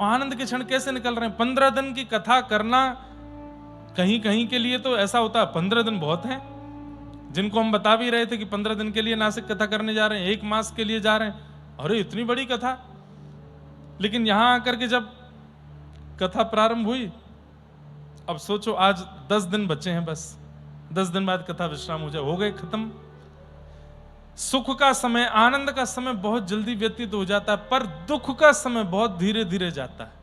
आनंद के क्षण कैसे निकल रहे हैं? 15 दिन की कथा करना कहीं कहीं के लिए तो ऐसा होता है 15 दिन बहुत है, जिनको हम बता भी रहे थे कि 15 दिन के लिए नासिक कथा करने जा रहे हैं, 1 मास के लिए जा रहे हैं, अरे इतनी बड़ी कथा। लेकिन यहां आकर के जब कथा प्रारंभ हुई, अब सोचो आज 10 दिन बचे हैं, बस 10 दिन बाद कथा विश्राम हो जाए, हो गए खत्म। सुख का समय, आनंद का समय बहुत जल्दी व्यतीत हो जाता है, पर दुख का समय बहुत धीरे धीरे जाता है।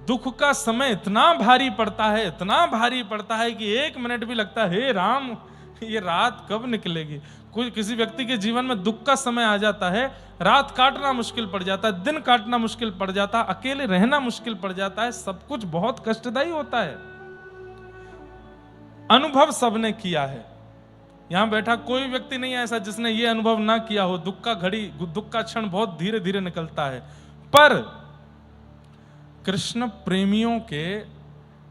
दुख का समय इतना भारी पड़ता है, इतना भारी पड़ता है कि 1 मिनट भी लगता है, हे राम ये रात कब निकलेगी। कोई किसी व्यक्ति के जीवन में दुख का समय आ जाता है, रात काटना मुश्किल पड़ जाता है, दिन काटना मुश्किल पड़ जाता है, अकेले रहना मुश्किल पड़ जाता है, सब कुछ बहुत कष्टदायी होता है। अनुभव सबने किया है, यहां बैठा कोई व्यक्ति नहीं है ऐसा जिसने ये अनुभव ना किया हो। दुख का क्षण बहुत धीरे धीरे निकलता है, पर कृष्ण प्रेमियों के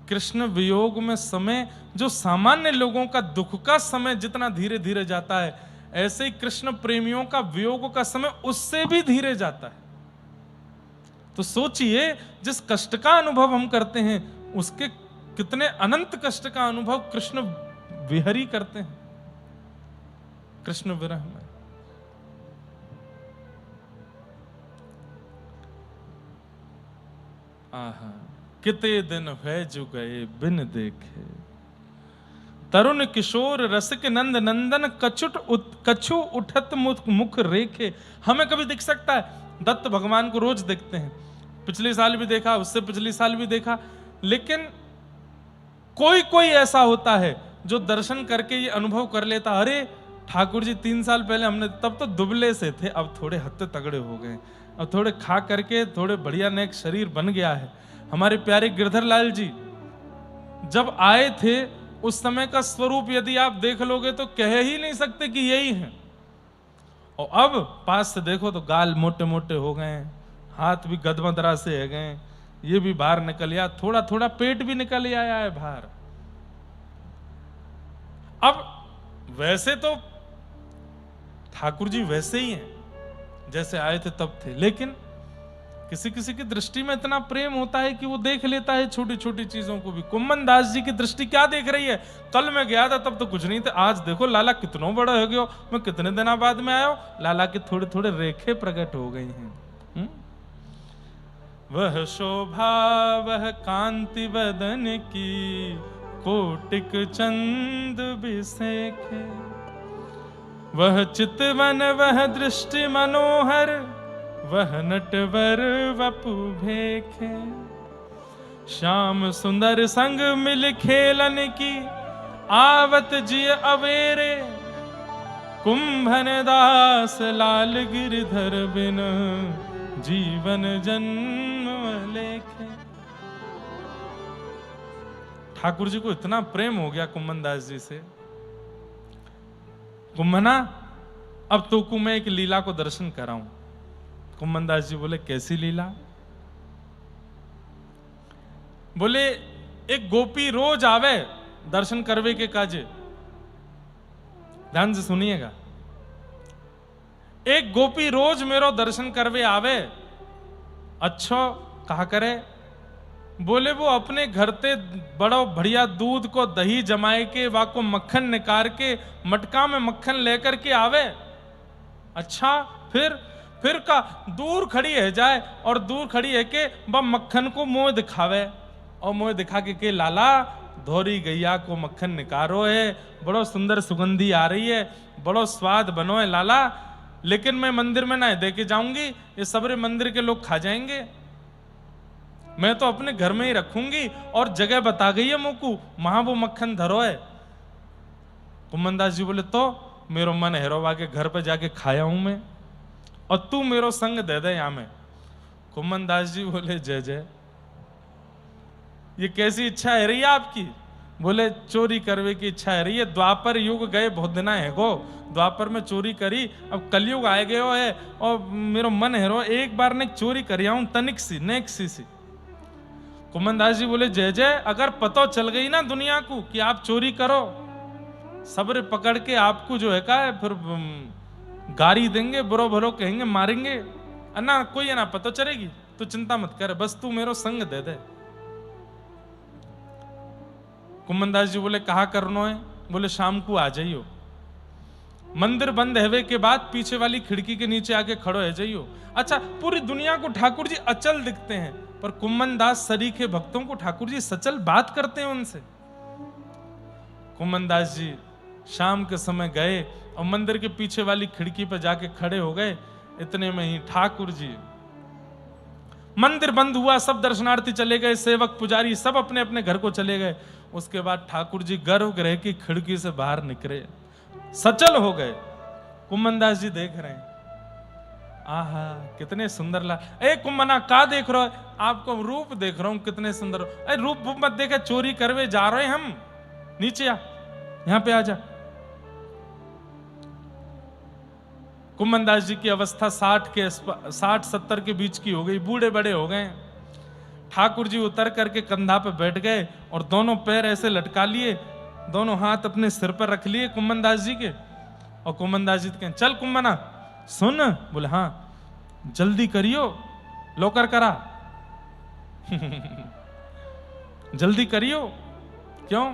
कृष्ण वियोग में समय, जो सामान्य लोगों का दुख का समय जितना धीरे धीरे जाता है, ऐसे ही कृष्ण प्रेमियों का वियोग का समय उससे भी धीरे जाता है। तो सोचिए, जिस कष्ट का अनुभव हम करते हैं उसके कितने अनंत कष्ट का अनुभव कृष्ण विहरी करते हैं, कृष्ण विरह में। आहा, किते दिन है जो गए बिन देखे, तरुण किशोर रसिक नंद नंदन कछु उठत मुख रेखे। हमें कभी दिख सकता है, दत्त भगवान को रोज देखते हैं, पिछले साल भी देखा, उससे पिछले साल भी देखा, लेकिन कोई कोई ऐसा होता है जो दर्शन करके ये अनुभव कर लेता, अरे ठाकुर जी 3 साल पहले हमने तब तो दुबले से थे, अब थोड़े हत्ते तगड़े हो गए, अब थोड़े खा करके थोड़े बढ़िया नेक शरीर बन गया है। हमारे प्यारे गिरधर लाल जी जब आए थे उस समय का स्वरूप यदि आप देख लोगे तो कह ही नहीं सकते कि यही है, और अब पास से देखो तो गाल मोटे मोटे हो गए, हाथ भी गदमदरा से है गए, ये भी बाहर निकल आया, थोड़ा थोड़ा पेट भी निकल आया है बाहर। अब वैसे तो ठाकुर जी वैसे ही हैं जैसे आए थे तब थे, लेकिन किसी किसी की दृष्टि में इतना प्रेम होता है कि वो देख लेता है छोटी छोटी चीजों को भी। कुम्मन दास जी की दृष्टि क्या देख रही है, कल मैं गया था तब तो कुछ नहीं था, आज देखो लाला कितना बड़ा हो गया, मैं कितने दिनों बाद में आया, लाला के थोड़े थोड़े रेखे प्रकट हो गई हैं। वह शोभा वह कांति बदन की, कोटिक चंद बिसेखे, वह चितवन वह दृष्टि मनोहर, वह नटवर वपु भेखे, श्याम सुंदर संग मिल खेलन की, आवत जिय अवेरे, कुंभन दास लाल गिरधर बिन, जीवन जन्म लेखे। ठाकुर जी को इतना प्रेम हो गया कुम्भन दास जी से, कुम्भना अब तो को मैं एक लीला को दर्शन कराऊं। कुम्भन दास जी बोले कैसी लीला? बोले एक गोपी रोज आवे दर्शन करवे के काजे, ध्यान से सुनिएगा, एक गोपी रोज मेरो दर्शन करवे आवे, अच्छो कहा करे, बोले वो अपने घर ते बड़ो बढ़िया दूध को दही जमाए के वाको मक्खन निकाल के मटका में मक्खन लेकर के आवे। अच्छा फिर का दूर खड़ी है जाए और दूर खड़ी है के वह मक्खन को मुंह दिखावे, और मुंह दिखा के लाला धोरी गैया को मक्खन निकारो है, बड़ो सुंदर सुगंधी आ रही है, बड़ो स्वाद बनो है लाला, लेकिन मैं मंदिर में ना दे के जाऊंगी, ये सबरे मंदिर के लोग खा जाएंगे, मैं तो अपने घर में ही रखूंगी, और जगह बता गई है मुकू वहां वो मक्खन धरो है। कुम्भन दास जी बोले तो मेरो मन हेरोवा के घर पे जाके खाया हूं मैं, और तू मेरो संग दे दे यहां में। कुम्भन दास जी बोले जय जय, ये कैसी इच्छा है रही है आपकी? बोले चोरी करवे की इच्छा है रही है, द्वापर युग गए बहुत दिन है गो, द्वापर में चोरी करी, अब कलयुग आए गयो है और मेरो मन हेरो एक बार ने चोरी करिया हूं तनिक सी नेक सी। कुम्मन दास जी बोले जय जय, अगर पता चल गई ना दुनिया को कि आप चोरी करो, सबरे पकड़ के आपको जो है का है फिर गारी देंगे, बुरो भरो कहेंगे, मारेंगे, अन्ना कोई है ना पता चलेगी, तो चिंता मत कर, बस तू मेरो संग दे दे। कुम्मन दास जी बोले कहा करनो है? बोले शाम को आ जाइयो, मंदिर बंद होने के बाद पीछे वाली खिड़की के नीचे आके खड़ो है जाइयो। अच्छा, पूरी दुनिया को ठाकुर जी अचल दिखते हैं, पर कुम्मन दास सरीखे भक्तों को ठाकुर जी सचल बात करते हैं उनसे। कुम्मन दास जी शाम के समय गए और मंदिर के पीछे वाली खिड़की पर जाके खड़े हो गए। इतने में ही ठाकुर जी, मंदिर बंद हुआ, सब दर्शनार्थी चले गए, सेवक पुजारी सब अपने अपने घर को चले गए। उसके बाद ठाकुर जी गर्भगृह की खिड़की से बाहर निकले, सचल हो गए। कुम्मन दास जी देख रहे हैं, आहा कितने सुंदर ए कुम्मना का देख रहे हो? आपको रूप देख रहा हूं, कितने सुंदर हो। अरे रूप मत देखे, चोरी करवे जा रहे हैं हम, नीचे आ, यहां पे आ जा। कुम्मन दास जी की अवस्था 60-70 के बीच की हो गई, बूढ़े बड़े हो गए। ठाकुर जी उतर करके कंधा पे बैठ गए और दोनों पैर ऐसे लटका लिए, दोनों हाथ अपने सिर पर रख लिए कुम्मन दास जी के। और कुम्मन दास जी कहें चल कुम्मना सुन। बोले हाँ, जल्दी करियो, लोकर करा जल्दी करियो। क्यों?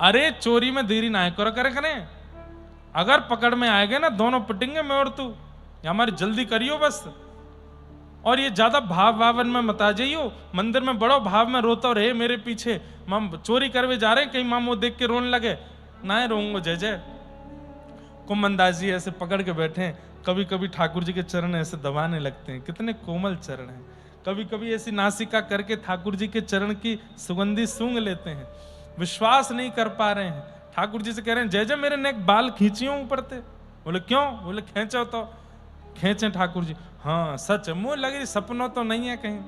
अरे चोरी में देरी ना करो करे करें, अगर पकड़ में आएगा ना दोनों पिटेंगे मैं और तू, हमारी जल्दी करियो बस। और ये ज्यादा भावन में मत आ जाइयो, मंदिर में बड़ो भाव में रोता रहे मेरे पीछे, माम चोरी करवे जा रहे, कहीं माम वो देख के रोने लगे ना, रोऊंगा जय जय। कुम्मन दास जी ऐसे पकड़ के बैठे हैं, कभी कभी ठाकुर जी के चरण ऐसे दबाने लगते हैं, कितने कोमल चरण हैं। कभी कभी ऐसी नासिका करके ठाकुर जी के चरण की सुगंधी सूंघ लेते हैं, विश्वास नहीं कर पा रहे हैं। ठाकुर जी से कह रहे हैं जय जय मेरे नेक बाल खींचियो ऊपर ते। बोले क्यों? बोले खींचो तो खींचे ठाकुर जी। हाँ सच, मुंह लग रही सपनों तो नहीं है कहीं,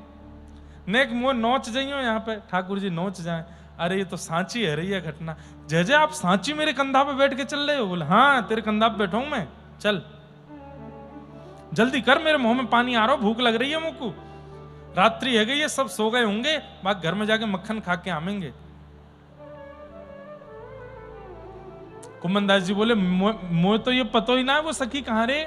नेक मुंह नोच जाइयो यहाँ पे। ठाकुर जी नोच जाए, अरे ये तो सांची है रही है घटना। जय जय आप सांची मेरे कंधा पे बैठ के चल रहे हो? बोले हाँ तेरे कंधा पे बैठा हूं मैं, चल जल्दी कर, मेरे मुंह में पानी आ रहा, भूख लग रही है मुंह को, रात्रि है गई है, सब सो गए होंगे, बाकी घर में जाके मक्खन खा के आमेंगे। कुम्मन दास जी बोले मुझे तो ये पता ही ना है वो सखी कहाँ रे।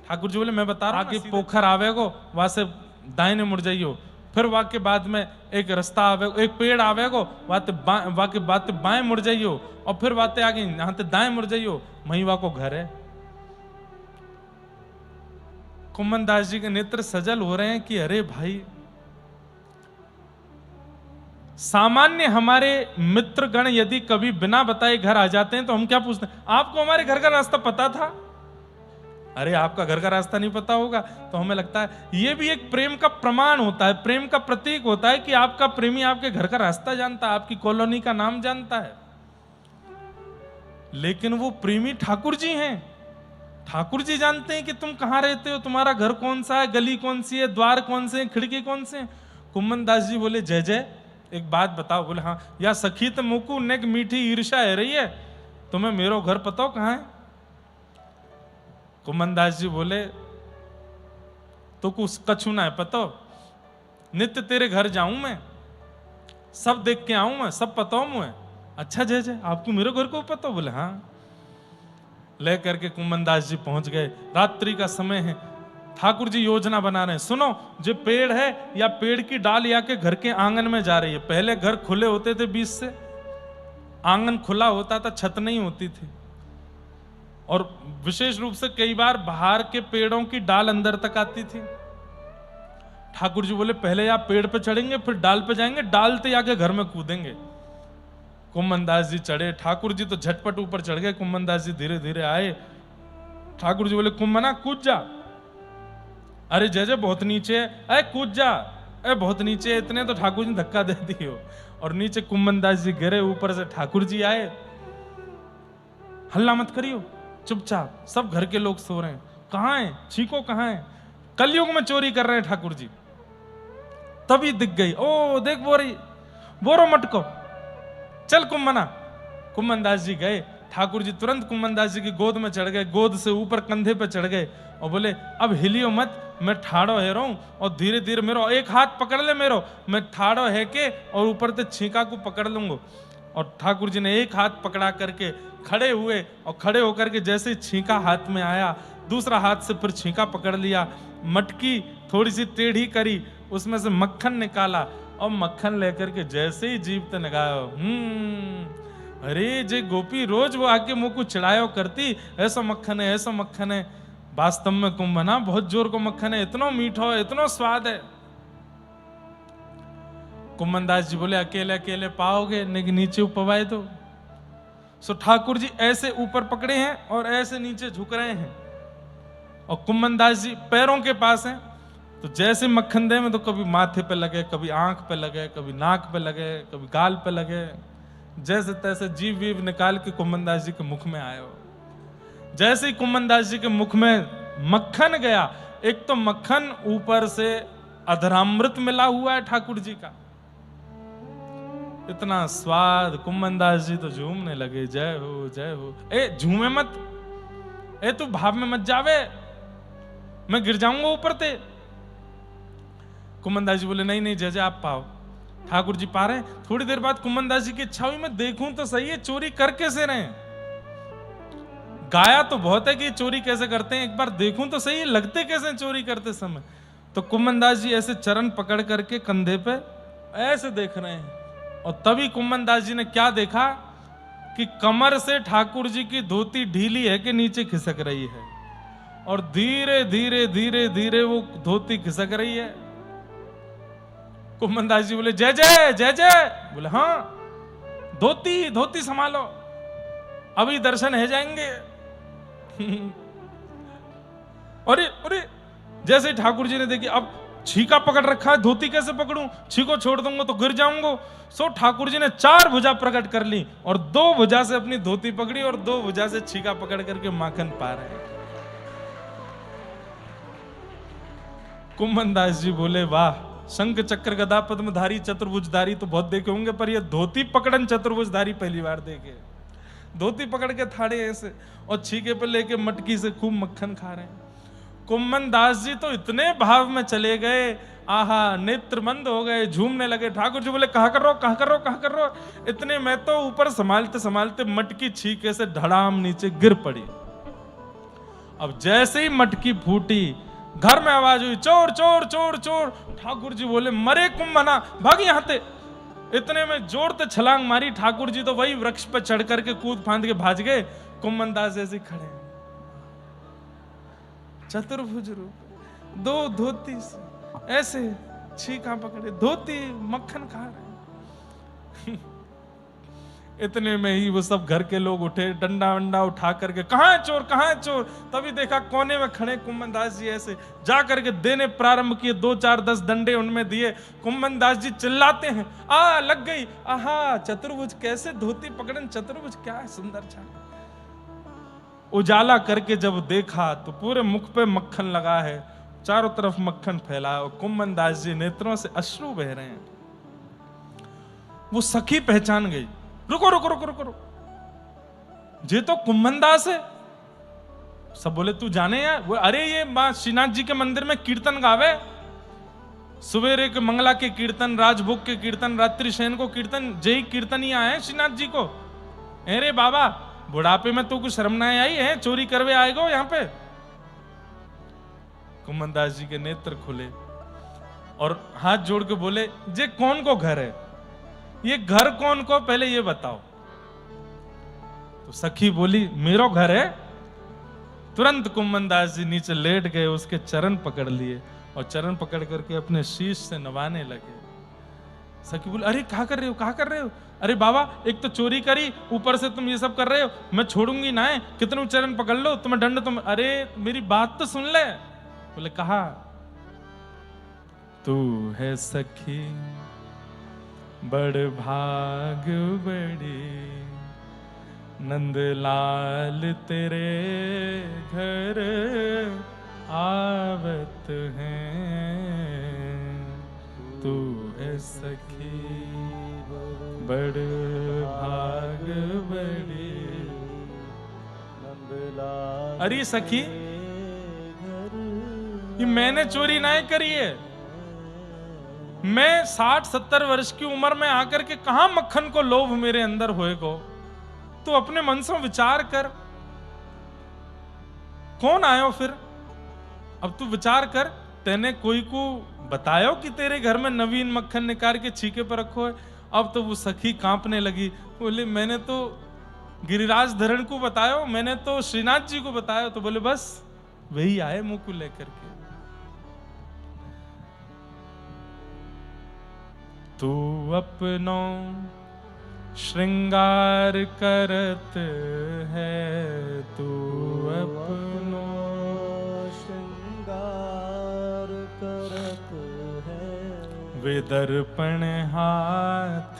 ठाकुर जी बोले मैं बता रहा हूँ, आगे पोखर आवेगो, वहां से दाहिने मुड़ जाइयो, फिर वहां के बाद में एक रास्ता आवे, एक पेड़ आवेगो, वहां के बाद बाएं मुड़ जाइयो, और फिर बातें आगे यहाँ ते दाएं मुड़ जाइयो, वहीं वहां को घर है। कुम्मन दास जी के नेत्र सजल हो रहे हैं कि अरे भाई, सामान्य हमारे मित्रगण यदि कभी बिना बताए घर आ जाते हैं तो हम क्या पूछते हैं, आपको हमारे घर का रास्ता पता था? अरे आपका घर का रास्ता नहीं पता होगा तो हमें लगता है यह भी एक प्रेम का प्रमाण होता है, प्रेम का प्रतीक होता है कि आपका प्रेमी आपके घर का रास्ता जानता है, आपकी कॉलोनी का नाम जानता है। लेकिन वो प्रेमी ठाकुर जी हैं, ठाकुर जी जानते हैं कि तुम कहां रहते हो, तुम्हारा घर कौन सा है, गली कौन सी है, द्वार कौन से हैं, खिड़की कौन से हैं। कुम्मन दास जी बोले जय जय एक बात बताओ। बोले हाँ, या सखी तो मुकू नेक मीठी ईर्षा है रही है, तुम्हें मेरो घर पता हो कहां है? कुम्मन दास जी बोले तो कुछ कछु ना है पता, नित्य तेरे घर जाऊं मैं, सब देख के आऊं मैं, सब पता हूं मैं। अच्छा जय जय आपको मेरे घर को पता? बोले हाँ। ले करके कुम्मन दास जी पहुंच गए, रात्रि का समय है, ठाकुर जी योजना बना रहे हैं। सुनो, जो पेड़ है या पेड़ की डाल या के घर के आंगन में जा रही है। पहले घर खुले होते थे बीच से, आंगन खुला होता था, छत नहीं होती थी, और विशेष रूप से कई बार बाहर के पेड़ों की डाल अंदर तक आती थी। ठाकुर जी बोले पहले आप पेड़ पे चढ़ेंगे, फिर डाल पे जाएंगे, डाल पे आके घर में कूदेंगे। कुम्मन दास जी चढ़े, ठाकुर जी तो झटपट ऊपर चढ़ गए, कुम्मन दास जी धीरे धीरे आए। ठाकुर जी बोले कुम्मना कूद जा। अरे जय जय बहुत नीचे है, अरे कूद जा, अरे बहुत नीचे है। इतने तो ठाकुर जी धक्का दे दियो और नीचे कुम्मन दास जी गिरे, ऊपर से ठाकुर जी आए। हल्ला मत करियो, चुपचाप, सब घर के लोग सो रहे हैं। कहां है छीको, कहां है? कलयुग में चोरी कर रहे हैं ठाकुर जी। तभी दिख गई, ओ देख बोरी, बोरो मटको, चल कुम्मना। कुम्मन दास जी गए, ठाकुर जी तुरंत कुम्मनदास जी की गोद में चढ़ गए, गोद से ऊपर कंधे पे चढ़ गए और बोले अब हिलियो मत, मैं ठाड़ो है रहा हूं और धीरे धीरे मेरो एक हाथ पकड़ ले मेरो, मैं ठाड़ो है के और ऊपर से छींका को पकड़ लूंगा। और ठाकुर जी ने एक हाथ पकड़ा करके खड़े हुए और खड़े होकर के जैसे ही छींका हाथ में आया, दूसरा हाथ से फिर छींका पकड़ लिया, मटकी थोड़ी सी टेढ़ी करी, उसमें से मक्खन निकाला और मक्खन लेकर के जैसे ही जीभ ते लगायो, अरे जे गोपी रोज वो आके मुंह को चिढ़ायो करती, ऐसा मक्खन है, ऐसा मक्खन है। वास्तव में कुंभना बहुत जोर को मक्खन है, इतना मीठा है, इतना स्वाद है। कुम्मनदास जी बोले अकेले अकेले पाओगे, लेकिन नीचे उपवाए दो। सो ठाकुर जी ऐसे ऊपर पकड़े हैं और ऐसे नीचे झुक रहे हैं और कुम्मनदास जी पैरों के पास हैं। तो जैसे मक्खन दे में तो कभी माथे पे लगे, कभी आंख पे लगे, कभी नाक पे लगे, कभी गाल पे लगे, जैसे तैसे जीव वीव निकाल के कुम्मनदास जी के मुख में आए हो। जैसे ही कुम्मनदास जी के मुख में मक्खन गया, एक तो मक्खन ऊपर से अधरामृत मिला हुआ है ठाकुर जी का, इतना स्वाद, कुम्मनदास जी तो झूमने लगे, जय हो जय हो। ए झूमे मत, ए तू भाव में मत जावे, मैं गिर जाऊंगा ऊपर ते। कुम्मनदास जी बोले नहीं नहीं जय जय आप पाओ। ठाकुर जी पा रहे। थोड़ी देर बाद कुम्मनदास जी की इच्छा हुई मैं देखूं तो सही है चोरी कर कैसे रहे हैं। गाया तो बहुत है कि चोरी कैसे करते हैं, एक बार देखूं तो सही है लगते कैसे चोरी करते समय। तो कुम्मनदास जी ऐसे चरण पकड़ करके कंधे पे ऐसे देख रहे हैं और तभी कुम्मनदास जी ने क्या देखा कि कमर से ठाकुर जी की धोती ढीली है कि नीचे खिसक रही है और धीरे धीरे धीरे धीरे वो धोती खिसक रही है। कुम्मनदास जी बोले जय जय जय जय। बोले हाँ धोती धोती संभालो, अभी दर्शन है जाएंगे। अरे अरे जैसे ठाकुर जी ने देखी अब छीका पकड़ रखा है, धोती कैसे पकड़ूं, छीको छोड़ दूंगा तो गिर जाऊंगा। सो ठाकुर जी ने 4 भुजा प्रकट कर ली और 2 भुजा से अपनी धोती पकड़ी और 2 भुजा से छीका पकड़ करके माखन पा रहे हैं। कुम्मनदास जी बोले वाह, शंख चक्र गदा पद्मधारी चतुर्भुजधारी तो बहुत देखे होंगे, पर ये धोती पकड़न चतुर्भुजधारी पहली बार देखे। धोती पकड़ के थाड़े ऐसे और छीके पे लेके मटकी से खूब मक्खन खा रहे हैं। कुम्मनदास जी तो इतने भाव में चले गए, आहा नेत्र मंद हो गए, झूमने लगे। ठाकुर जी बोले कहा कर रहे हो कहा कर रहे हो कहा कर रहे हो। इतने में तो ऊपर संभालते संभालते मटकी छीके से धड़ाम नीचे गिर पड़ी। अब जैसे ही मटकी फूटी घर में आवाज हुई चोर चोर चोर चोर। ठाकुर जी बोले मरे कुम्भना भाग यहां ते। इतने में जोर से छलांग मारी, ठाकुर जी तो वही वृक्ष पर चढ़ करके कूद फांद के भाज गए। कुम्भनदास ऐसे खड़े चतुर्भुज रूप, 2 धोती से ऐसे छीका पकड़े, धोती मक्खन खा रहे। इतने में ही वो सब घर के लोग उठे, डंडा वंडा उठा करके कहां है चोर कहां है चोर। तभी देखा कोने में खड़े कुम्भनदास जी ऐसे जा करके देने प्रारंभ किए, 2 4 10 डंडे उनमें दिए। कुम्भनदास जी चिल्लाते हैं आ लग गई, आहा चतुर्भुज कैसे धोती पकड़न, चतुर्भुज क्या है सुंदर छा। उजाला करके जब देखा तो पूरे मुख पे मक्खन लगा है, चारों तरफ मक्खन फैला है और कुम्भनदास जी नेत्रों से अश्रु बह रहे हैं। वो सखी पहचान गई, रुको रुको रुको रुको रुको, ये तो कुम्भनदास है। सब बोले तू जाने यार। वो अरे ये मां श्रीनाथ जी के मंदिर में कीर्तन गावे, सवेरे के मंगला के कीर्तन, राजभोग के कीर्तन, रात्रि शयन को कीर्तन, जय कीर्तन ही आए श्रीनाथ जी को। अरे बाबा बुढ़ापे में तो कुछ शर्म ना आई है, चोरी करवे आएगो यहाँ पे। कुम्भनदास जी के नेत्र खुले और हाथ जोड़ के बोले जे कौन को घर है, ये घर कौन को पहले ये बताओ। तो सखी बोली मेरो घर है। तुरंत कुम्भनदास जी नीचे लेट गए, उसके चरण पकड़ लिए और चरण पकड़ करके अपने शीश से नवाने लगे। सखी बोली अरे क्या कर रहे हो क्या कर रहे हो। अरे बाबा एक तो चोरी करी, ऊपर से तुम ये सब कर रहे हो, मैं छोड़ूंगी ना है, कितने चरण पकड़ लो तुम्हें दंड तुम। अरे मेरी बात तो सुन ले। बोले कहा तू है सखी बड़ भाग बड़ी, नंदलाल तेरे घर आवत हैं। तू है सखी बड़ भाग बड़ी, अरे सखी, ये मैंने चोरी नहीं करी है। मैं 60-70 वर्ष की उम्र में आकर के कहां मक्खन को लोभ मेरे अंदर होएगो। तू अपने मन से विचार कर, कौन आयो फिर? अब तू विचार कर, तेने कोई को बतायो कि तेरे घर में नवीन मक्खन निकाल के छीके पर रखो है? अब तो वो सखी कांपने लगी, बोले मैंने तो गिरिराज धरण को बतायो, मैंने तो श्रीनाथ जी को बताया। तो बोले बस वही आए मुंह को लेकर के। तू अपनो श्रृंगार करत है, तू अपनो श्रृंगार करत है, वे दर्पण हाथ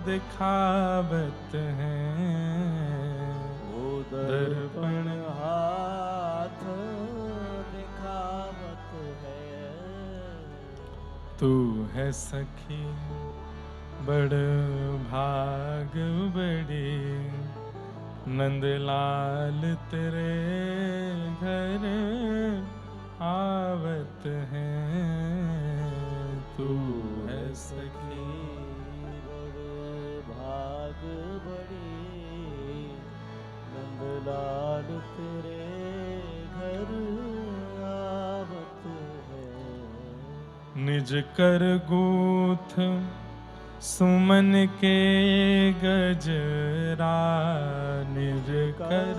दिखावत हैं, वो दर्पण हाथ दिखावत है। तू है सखी बड़ भाग बड़ी, नंदलाल तेरे घर आवत हैं। तू है सखी बड़ भाग बड़ी, नंदलाल तेरे घर आवत है। निज कर गूथ सुमन के गजरा, निज कर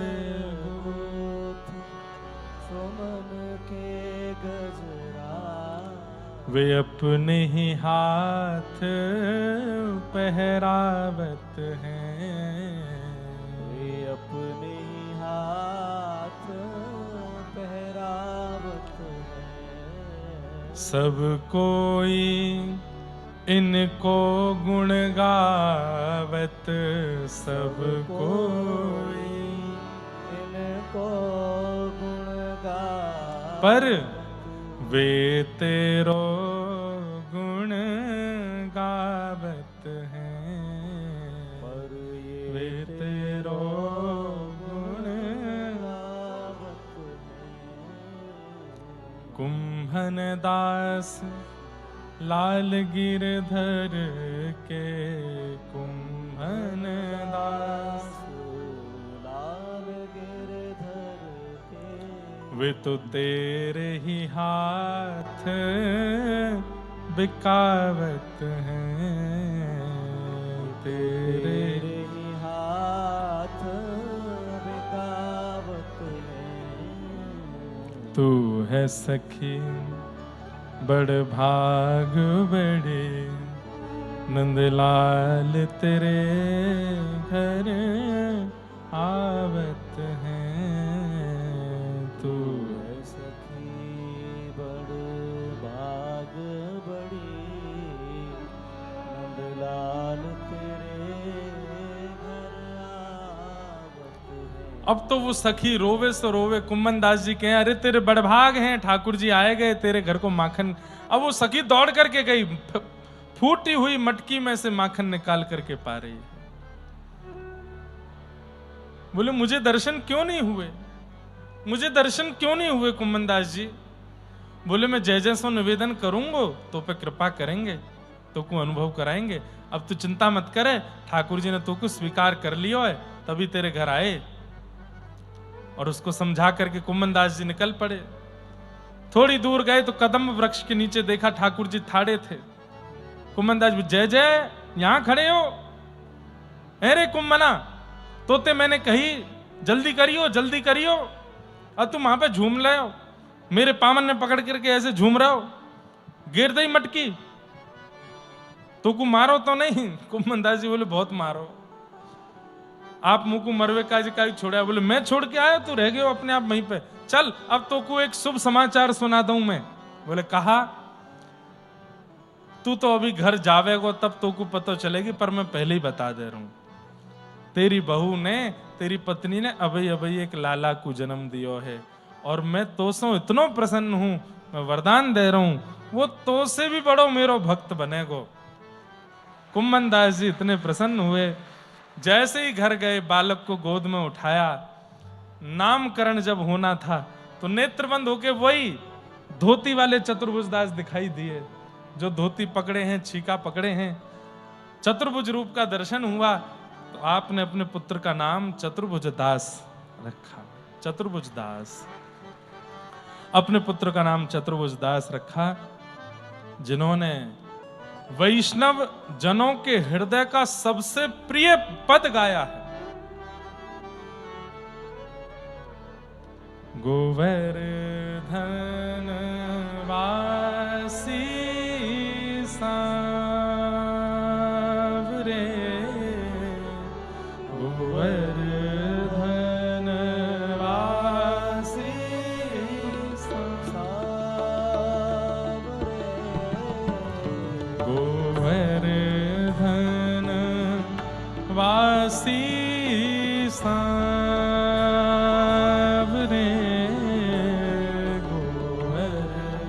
गूथ सुमन के गजरा, वे अपने ही हाथ पहरावत हैं, वे अपने ही हाथ पहरावत है। सब कोई इनको गुण गावत, सब कोई इनको गुण गावत, पर वे तेरो गुण गावत हैं, पर वे ये तेरो गुण गावत है। कुंभन दास लाल गिरधर के, कुंभन दास लाल गिरधर के, वे तो तेरे ही हाथ बिकावत हैं, तेरे ही हाथ बिकावत है। तू है सखी बड़ भाग बड़े, नंदलाल तेरे घर आवत हैं। तू है सखी बड़ भाग बड़ी, नंदलाल तेरे घर आवत है। अब तो वो सखी रोवे सो रोवे। कुम्मन दास जी कहे अरे तेरे बड़भाग हैं, ठाकुर जी आए गए तेरे घर को माखन। अब वो सखी दौड़ करके गई, फूटी हुई मटकी में से माखन निकाल करके पा रही है। बोले मुझे दर्शन क्यों नहीं हुए, मुझे दर्शन क्यों नहीं हुए कुम्मन दास जी? बोले मैं जय जय सो निवेदन करूंगो तो पे कृपा करेंगे, तो को अनुभव कराएंगे। अब तू चिंता मत करे, ठाकुर जी ने तो को स्वीकार कर लियो है, तभी तेरे घर आए। और उसको समझा करके कुम्मन दास जी निकल पड़े। थोड़ी दूर गए तो कदम वृक्ष के नीचे देखा ठाकुर जी थाड़े थे। कुम्मन दास जय जय यहां खड़े हो? अरे कुम्मना तोते मैंने कही जल्दी करियो जल्दी करियो, और तुम वहां पे झूम रहे हो, मेरे पामन ने पकड़ करके ऐसे झूम रहे हो, गिर दई मटकी, तो को मारो तो नहीं? कुम्मन दास जी बोले बहुत मारो, आप मुंह को मरवे का छोड़ा। बोले मैं छोड़ के आया, तू रह गए हो अपने आप वहीं पे, चल अब तो को एक शुभ समाचार सुना दूं मैं। बोले कहा? तू तो अभी घर जावेगो तब तो को पता चलेगी, पर मैं पहले ही बता दे रहा हूं, तेरी बहू ने तेरी पत्नी ने अभी अभी एक लाला को जन्म दियो है, और मैं तो से इतना प्रसन्न हूं, मैं वरदान दे रहा हूं वो तो से भी बड़ो मेरो भक्त बनेगो। कुम्मन दास जी इतने प्रसन्न हुए, जैसे ही घर गए बालक को गोद में उठाया, नामकरण जब होना था तो नेत्रबंद होके वही धोती वाले चतुर्भुज दास दिखाई दिए, जो धोती पकड़े हैं, छीका पकड़े हैं। चतुर्भुज रूप का दर्शन हुआ तो आपने अपने पुत्र का नाम चतुर्भुज दास रखा। चतुर्भुज दास, अपने पुत्र का नाम चतुर्भुज दास रखा, जिन्होंने वैष्णव जनों के हृदय का सबसे प्रिय पद गाया है। गोवर्धन वासी सांवरे, गोवर्धन वासी सांवरे, गोवर्धन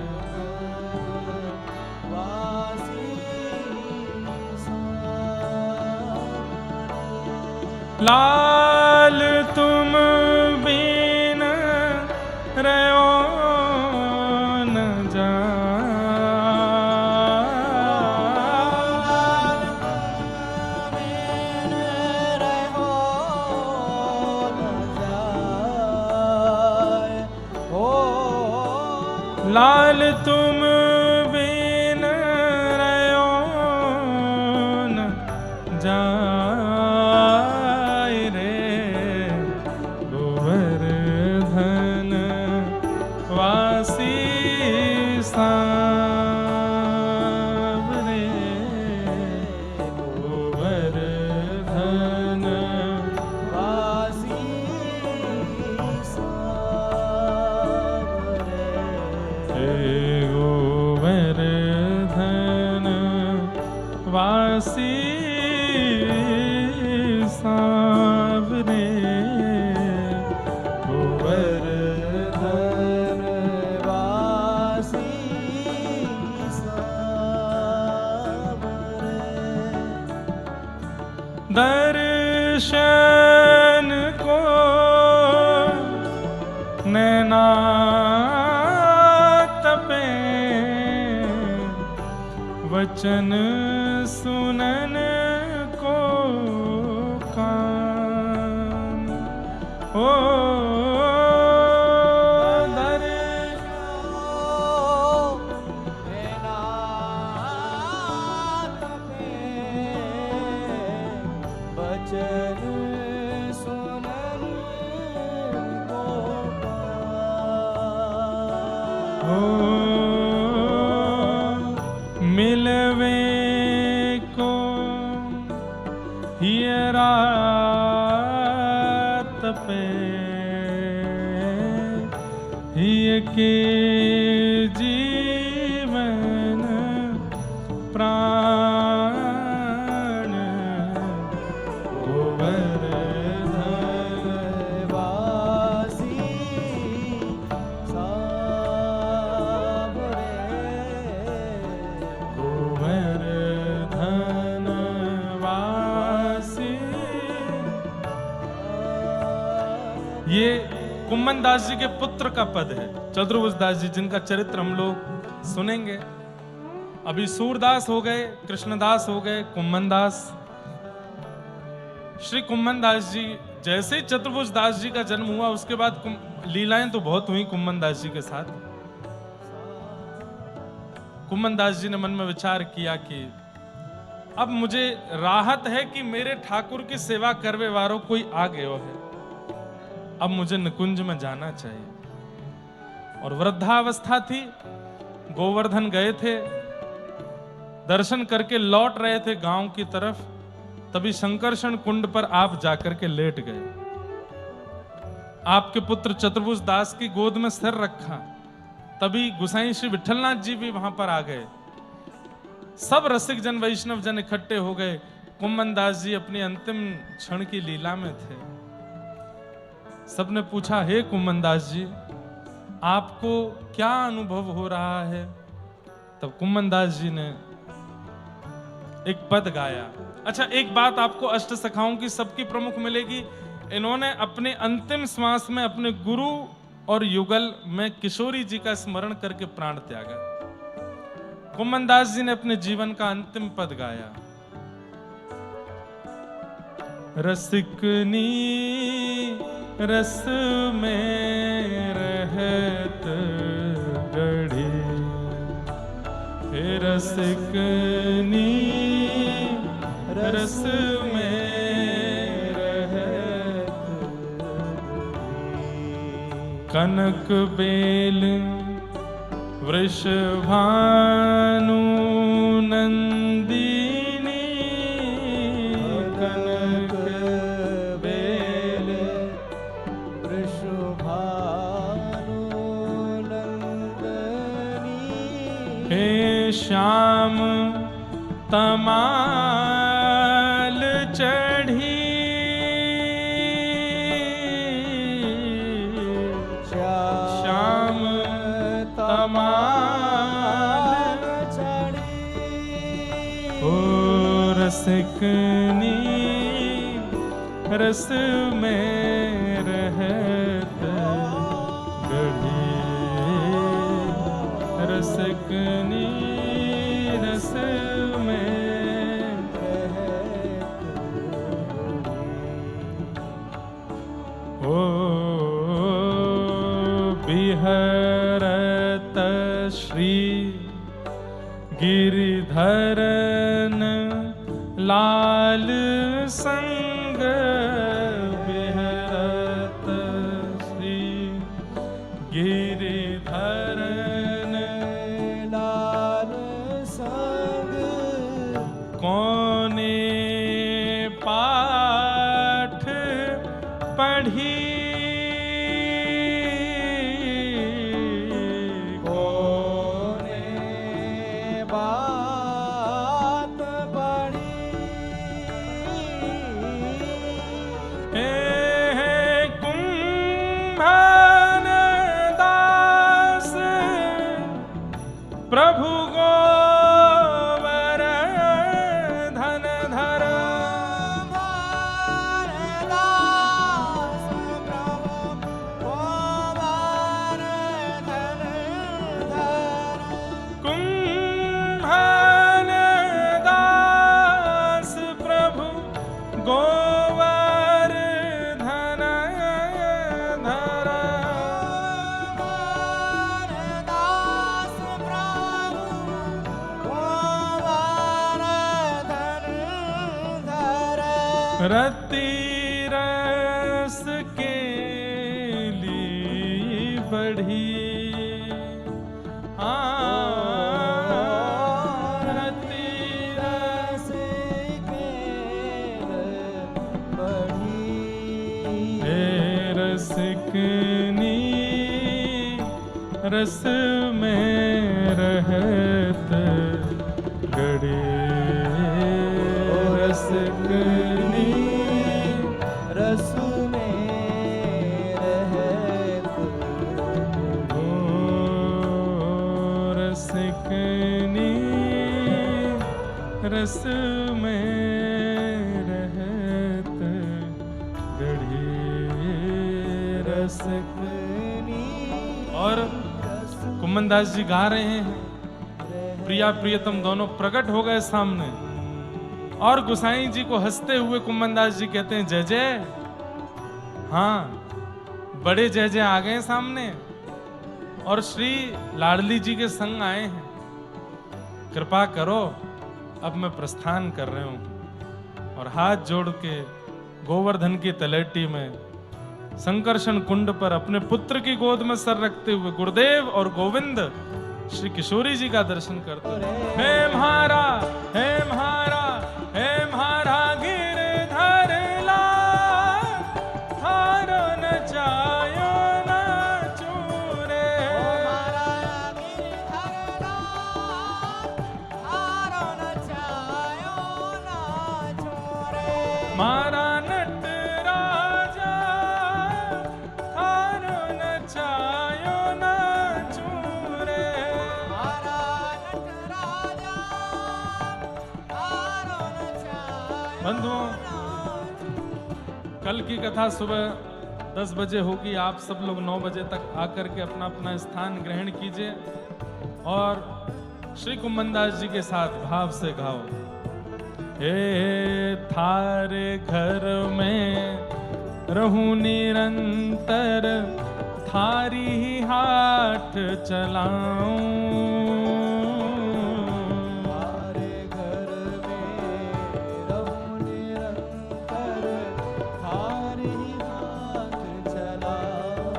वासी सांवरे, लाल तुम बिन रहो न जाए, लाल तुम बिन रहो न जाए रे, गोवर्धन वासी सांवरे, गोवर्धन वासी सांवरे, हे गोवर्धन वासी सांवरे, गोवर्धन वासी सांवरे। दर्शन को नैना तपे, वचन सुनन को कान, ओ वचन सुनन को मिलवे को हियरा तपे, हिय के जीवन प्राण, गोवर्धन वासी सांवरे, गोवर्धन वासी। ये कुम्मन दास जी के पुत्र का पद है, चतुर्भुज दास जी, जिनका चरित्र हम लोग सुनेंगे। अभी सूरदास हो गए, कृष्णदास हो गए, कुम्मन दास। श्री कुम्मन दास जी जैसे ही चतुर्भुज दास जी का जन्म हुआ, उसके बाद लीलाएं तो बहुत हुई कुम्मन दास जी के साथ। कुम्मन दास जी ने मन में विचार किया कि अब मुझे राहत है कि मेरे ठाकुर की सेवा करवे वालों कोई आ गयो है, अब मुझे निकुंज में जाना चाहिए। और वृद्धावस्था थी, गोवर्धन गए थे, दर्शन करके लौट रहे थे गांव की तरफ, तभी शंकरषण कुंड पर आप जाकर के लेट गए। आपके पुत्र चतुर्भुज दास की गोद में सिर रखा, तभी गुसाई श्री विठलनाथ जी भी वहां पर आ गए। सब रसिक जन, वैष्णव जन इकट्ठे हो गए। कुम्मन दास जी अपनी अंतिम क्षण की लीला में थे। सबने पूछा, हे कुम्मन दास जी, आपको क्या अनुभव हो रहा है? तब कुम्मन दास जी ने एक पद गाया। अच्छा, एक बात आपको अष्ट सखाओं की सबकी प्रमुख मिलेगी, इन्होंने अपने अंतिम श्वास में अपने गुरु और युगल में किशोरी जी का स्मरण करके प्राण त्यागा। कुम्मन दास जी ने अपने जीवन का अंतिम पद गाया, रसिकनी रस में रहत गढ़ी, हे रसिकनी रस में रहत कनक बेल वृषभानु नंदिनी, कनक बेल वृषभानु नंदनी, हे श्याम तमाल चढ़ी, श्याम तमाल चढ़ी, ओ रसिकनी रस में रहत गढ़ी, रसिकनी रस में ओ बिहरत श्री गिरिधरन लाल संग, बिहरत श्री गिरिधरन लाल संग, कौने पाठ पढ़ी, कोने बात बड़ी, हे कुंभन दास प्रभु गोवर धन धर, दास प्रभु गोबर धन धर, कुंभन दास प्रभु गोवर धन धर, दास प्रभु गोबर धन धर, रति रस के लिए बढ़ी, रति रस हे रसिकनी रस में रहत गढ़ी, रसिकनी रस में रहत ओ रसिकनी रस में रहत गढ़ी, रसिकनी। और कुम्मन दास जी गा रहे हैं, प्रिया प्रियतम दोनों प्रकट हो गए सामने, और गुसाई जी को हंसते हुए कुम्मन दास जी कहते हैं जय जय, हाँ बड़े जय जय आ गए सामने, और श्री लाडली जी के संग आए हैं, कृपा करो अब मैं प्रस्थान कर रहे हूं। और हाथ जोड़ के गोवर्धन की तलेटी में संकर्षण कुंड पर अपने पुत्र की गोद में सर रखते हुए गुरुदेव और गोविंद श्री किशोरी जी का दर्शन करते हैं। हे म्हारा हे म्हारा हे म्हारा गिरधर लाल, थारो न जायो न चूरे, मारा नट राजा थारो न जायो न चूरे, बंधुओं कल की कथा सुबह 10 बजे होगी। आप सब लोग 9 बजे तक आकर के अपना अपना स्थान ग्रहण कीजिए और श्री कुम्भनदास जी के साथ भाव से गाओ। हे थारे घर में रहूं निरंतर, थारी ही हाथ चलाऊं। थारे घर में रहूं निरंतर, थारे ही हाथ चलाऊं।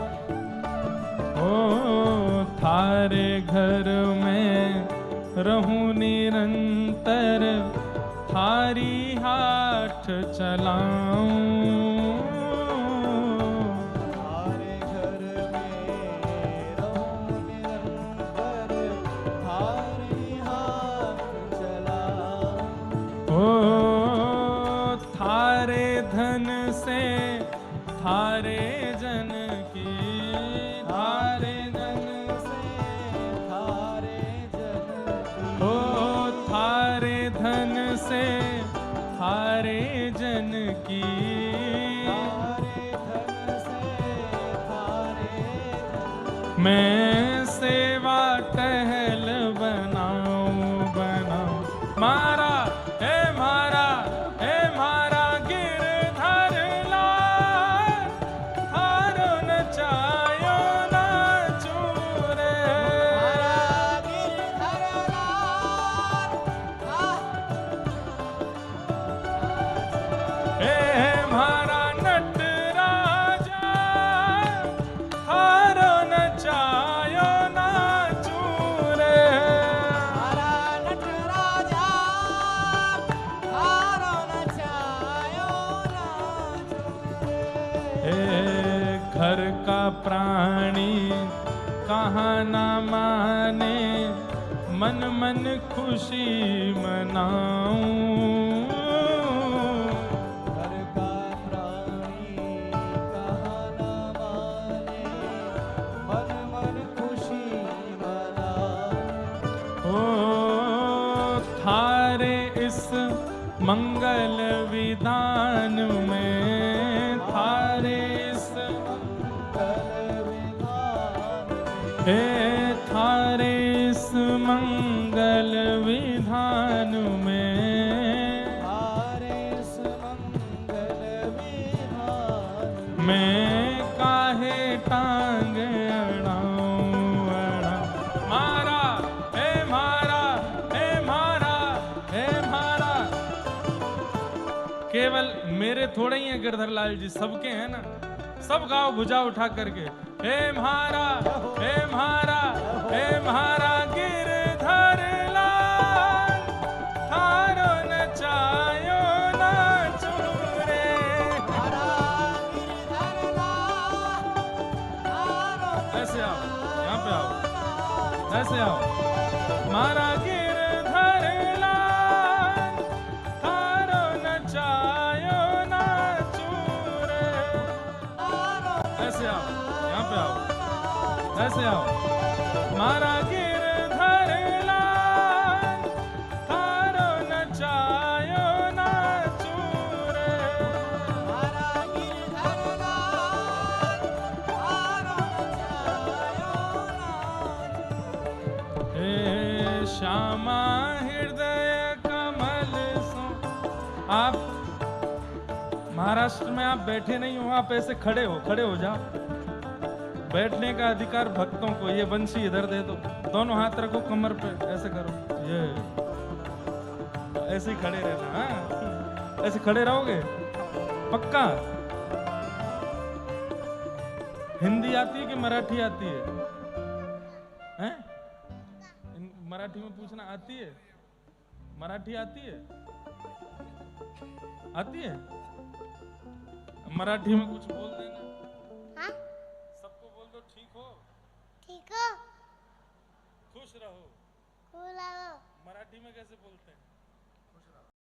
ओ थारे घर में रहूं निरंतर, थारी हाथ चलाऊं। थारे घर में रहूं निरंतर, थारे ही हाथ चलाऊं। ओ थारे धन से थारे जन की, थारे धन से थारे जन की, ओ थारे धन से थारे जन की, थारे धन से थारे जन की। मैं सेवा टहल बनाऊं मारा हे मारा गिरधर लाल, थारो नचायो नाचूं रे। हरा गिरधर लाल, हे मारा नटराजा, थारो नचायो नाचूं रे। हरा नटराजा, थारो नचायो नाचूं रे। हे घर का प्राणी कहाँ ना माने, मन मन खुशी मनाऊं। घर का प्राणी कहाँ न माने, मन मन खुशी मनाऊं। ओ थारे इस मंगल विधान में, थारे इस मंगल विधान में, हे थारे इस मंगल विधान में, थारे इस मंगल विधान में, मैं काहे टांग अड़ाऊं मारा हे मारा हे मारा हे मारा। केवल मेरे थोड़े ही हैं गिरधर लाल जी, सबके हैं ना। सब गाओ भुजा उठा करके, हे मारा हे मारा हे मारा गिरधर लाल, थारो नचायो नाचूं रे। हरा गिरधर लाल, थारो ऐसे आओ, यहाँ पे आओ, नाचूं ऐसे आओ। मारा गिरधर लाल, थारो नचायो नाचूं रे। ऐसे आओ, यहाँ पे आओ, ऐसे आओ। मारा गिरधर लाल, थारो नचायो नाचूं रे। हरा गिरधर लाल, थारो नचायो नाचूं। हे श्यामा हृदय कमल सो। आप महाराष्ट्र में आप बैठे नहीं हो, आप ऐसे खड़े हो जाओ। बैठने का अधिकार भक्तों को। ये बंसी इधर दे दो, दोनों हाथ रखो कमर पे, ऐसे करो, ये ऐसे ही खड़े रहना। हाँ ऐसे खड़े रहोगे पक्का। हिंदी आती है कि मराठी आती है? हैं? मराठी में पूछना आती है? मराठी आती है? आती है? मराठी में कुछ बोल देना। हाँ सबको बोल दो ठीक हो, ठीक हो, खुश रहो। खुला हो, मराठी में कैसे बोलते हैं?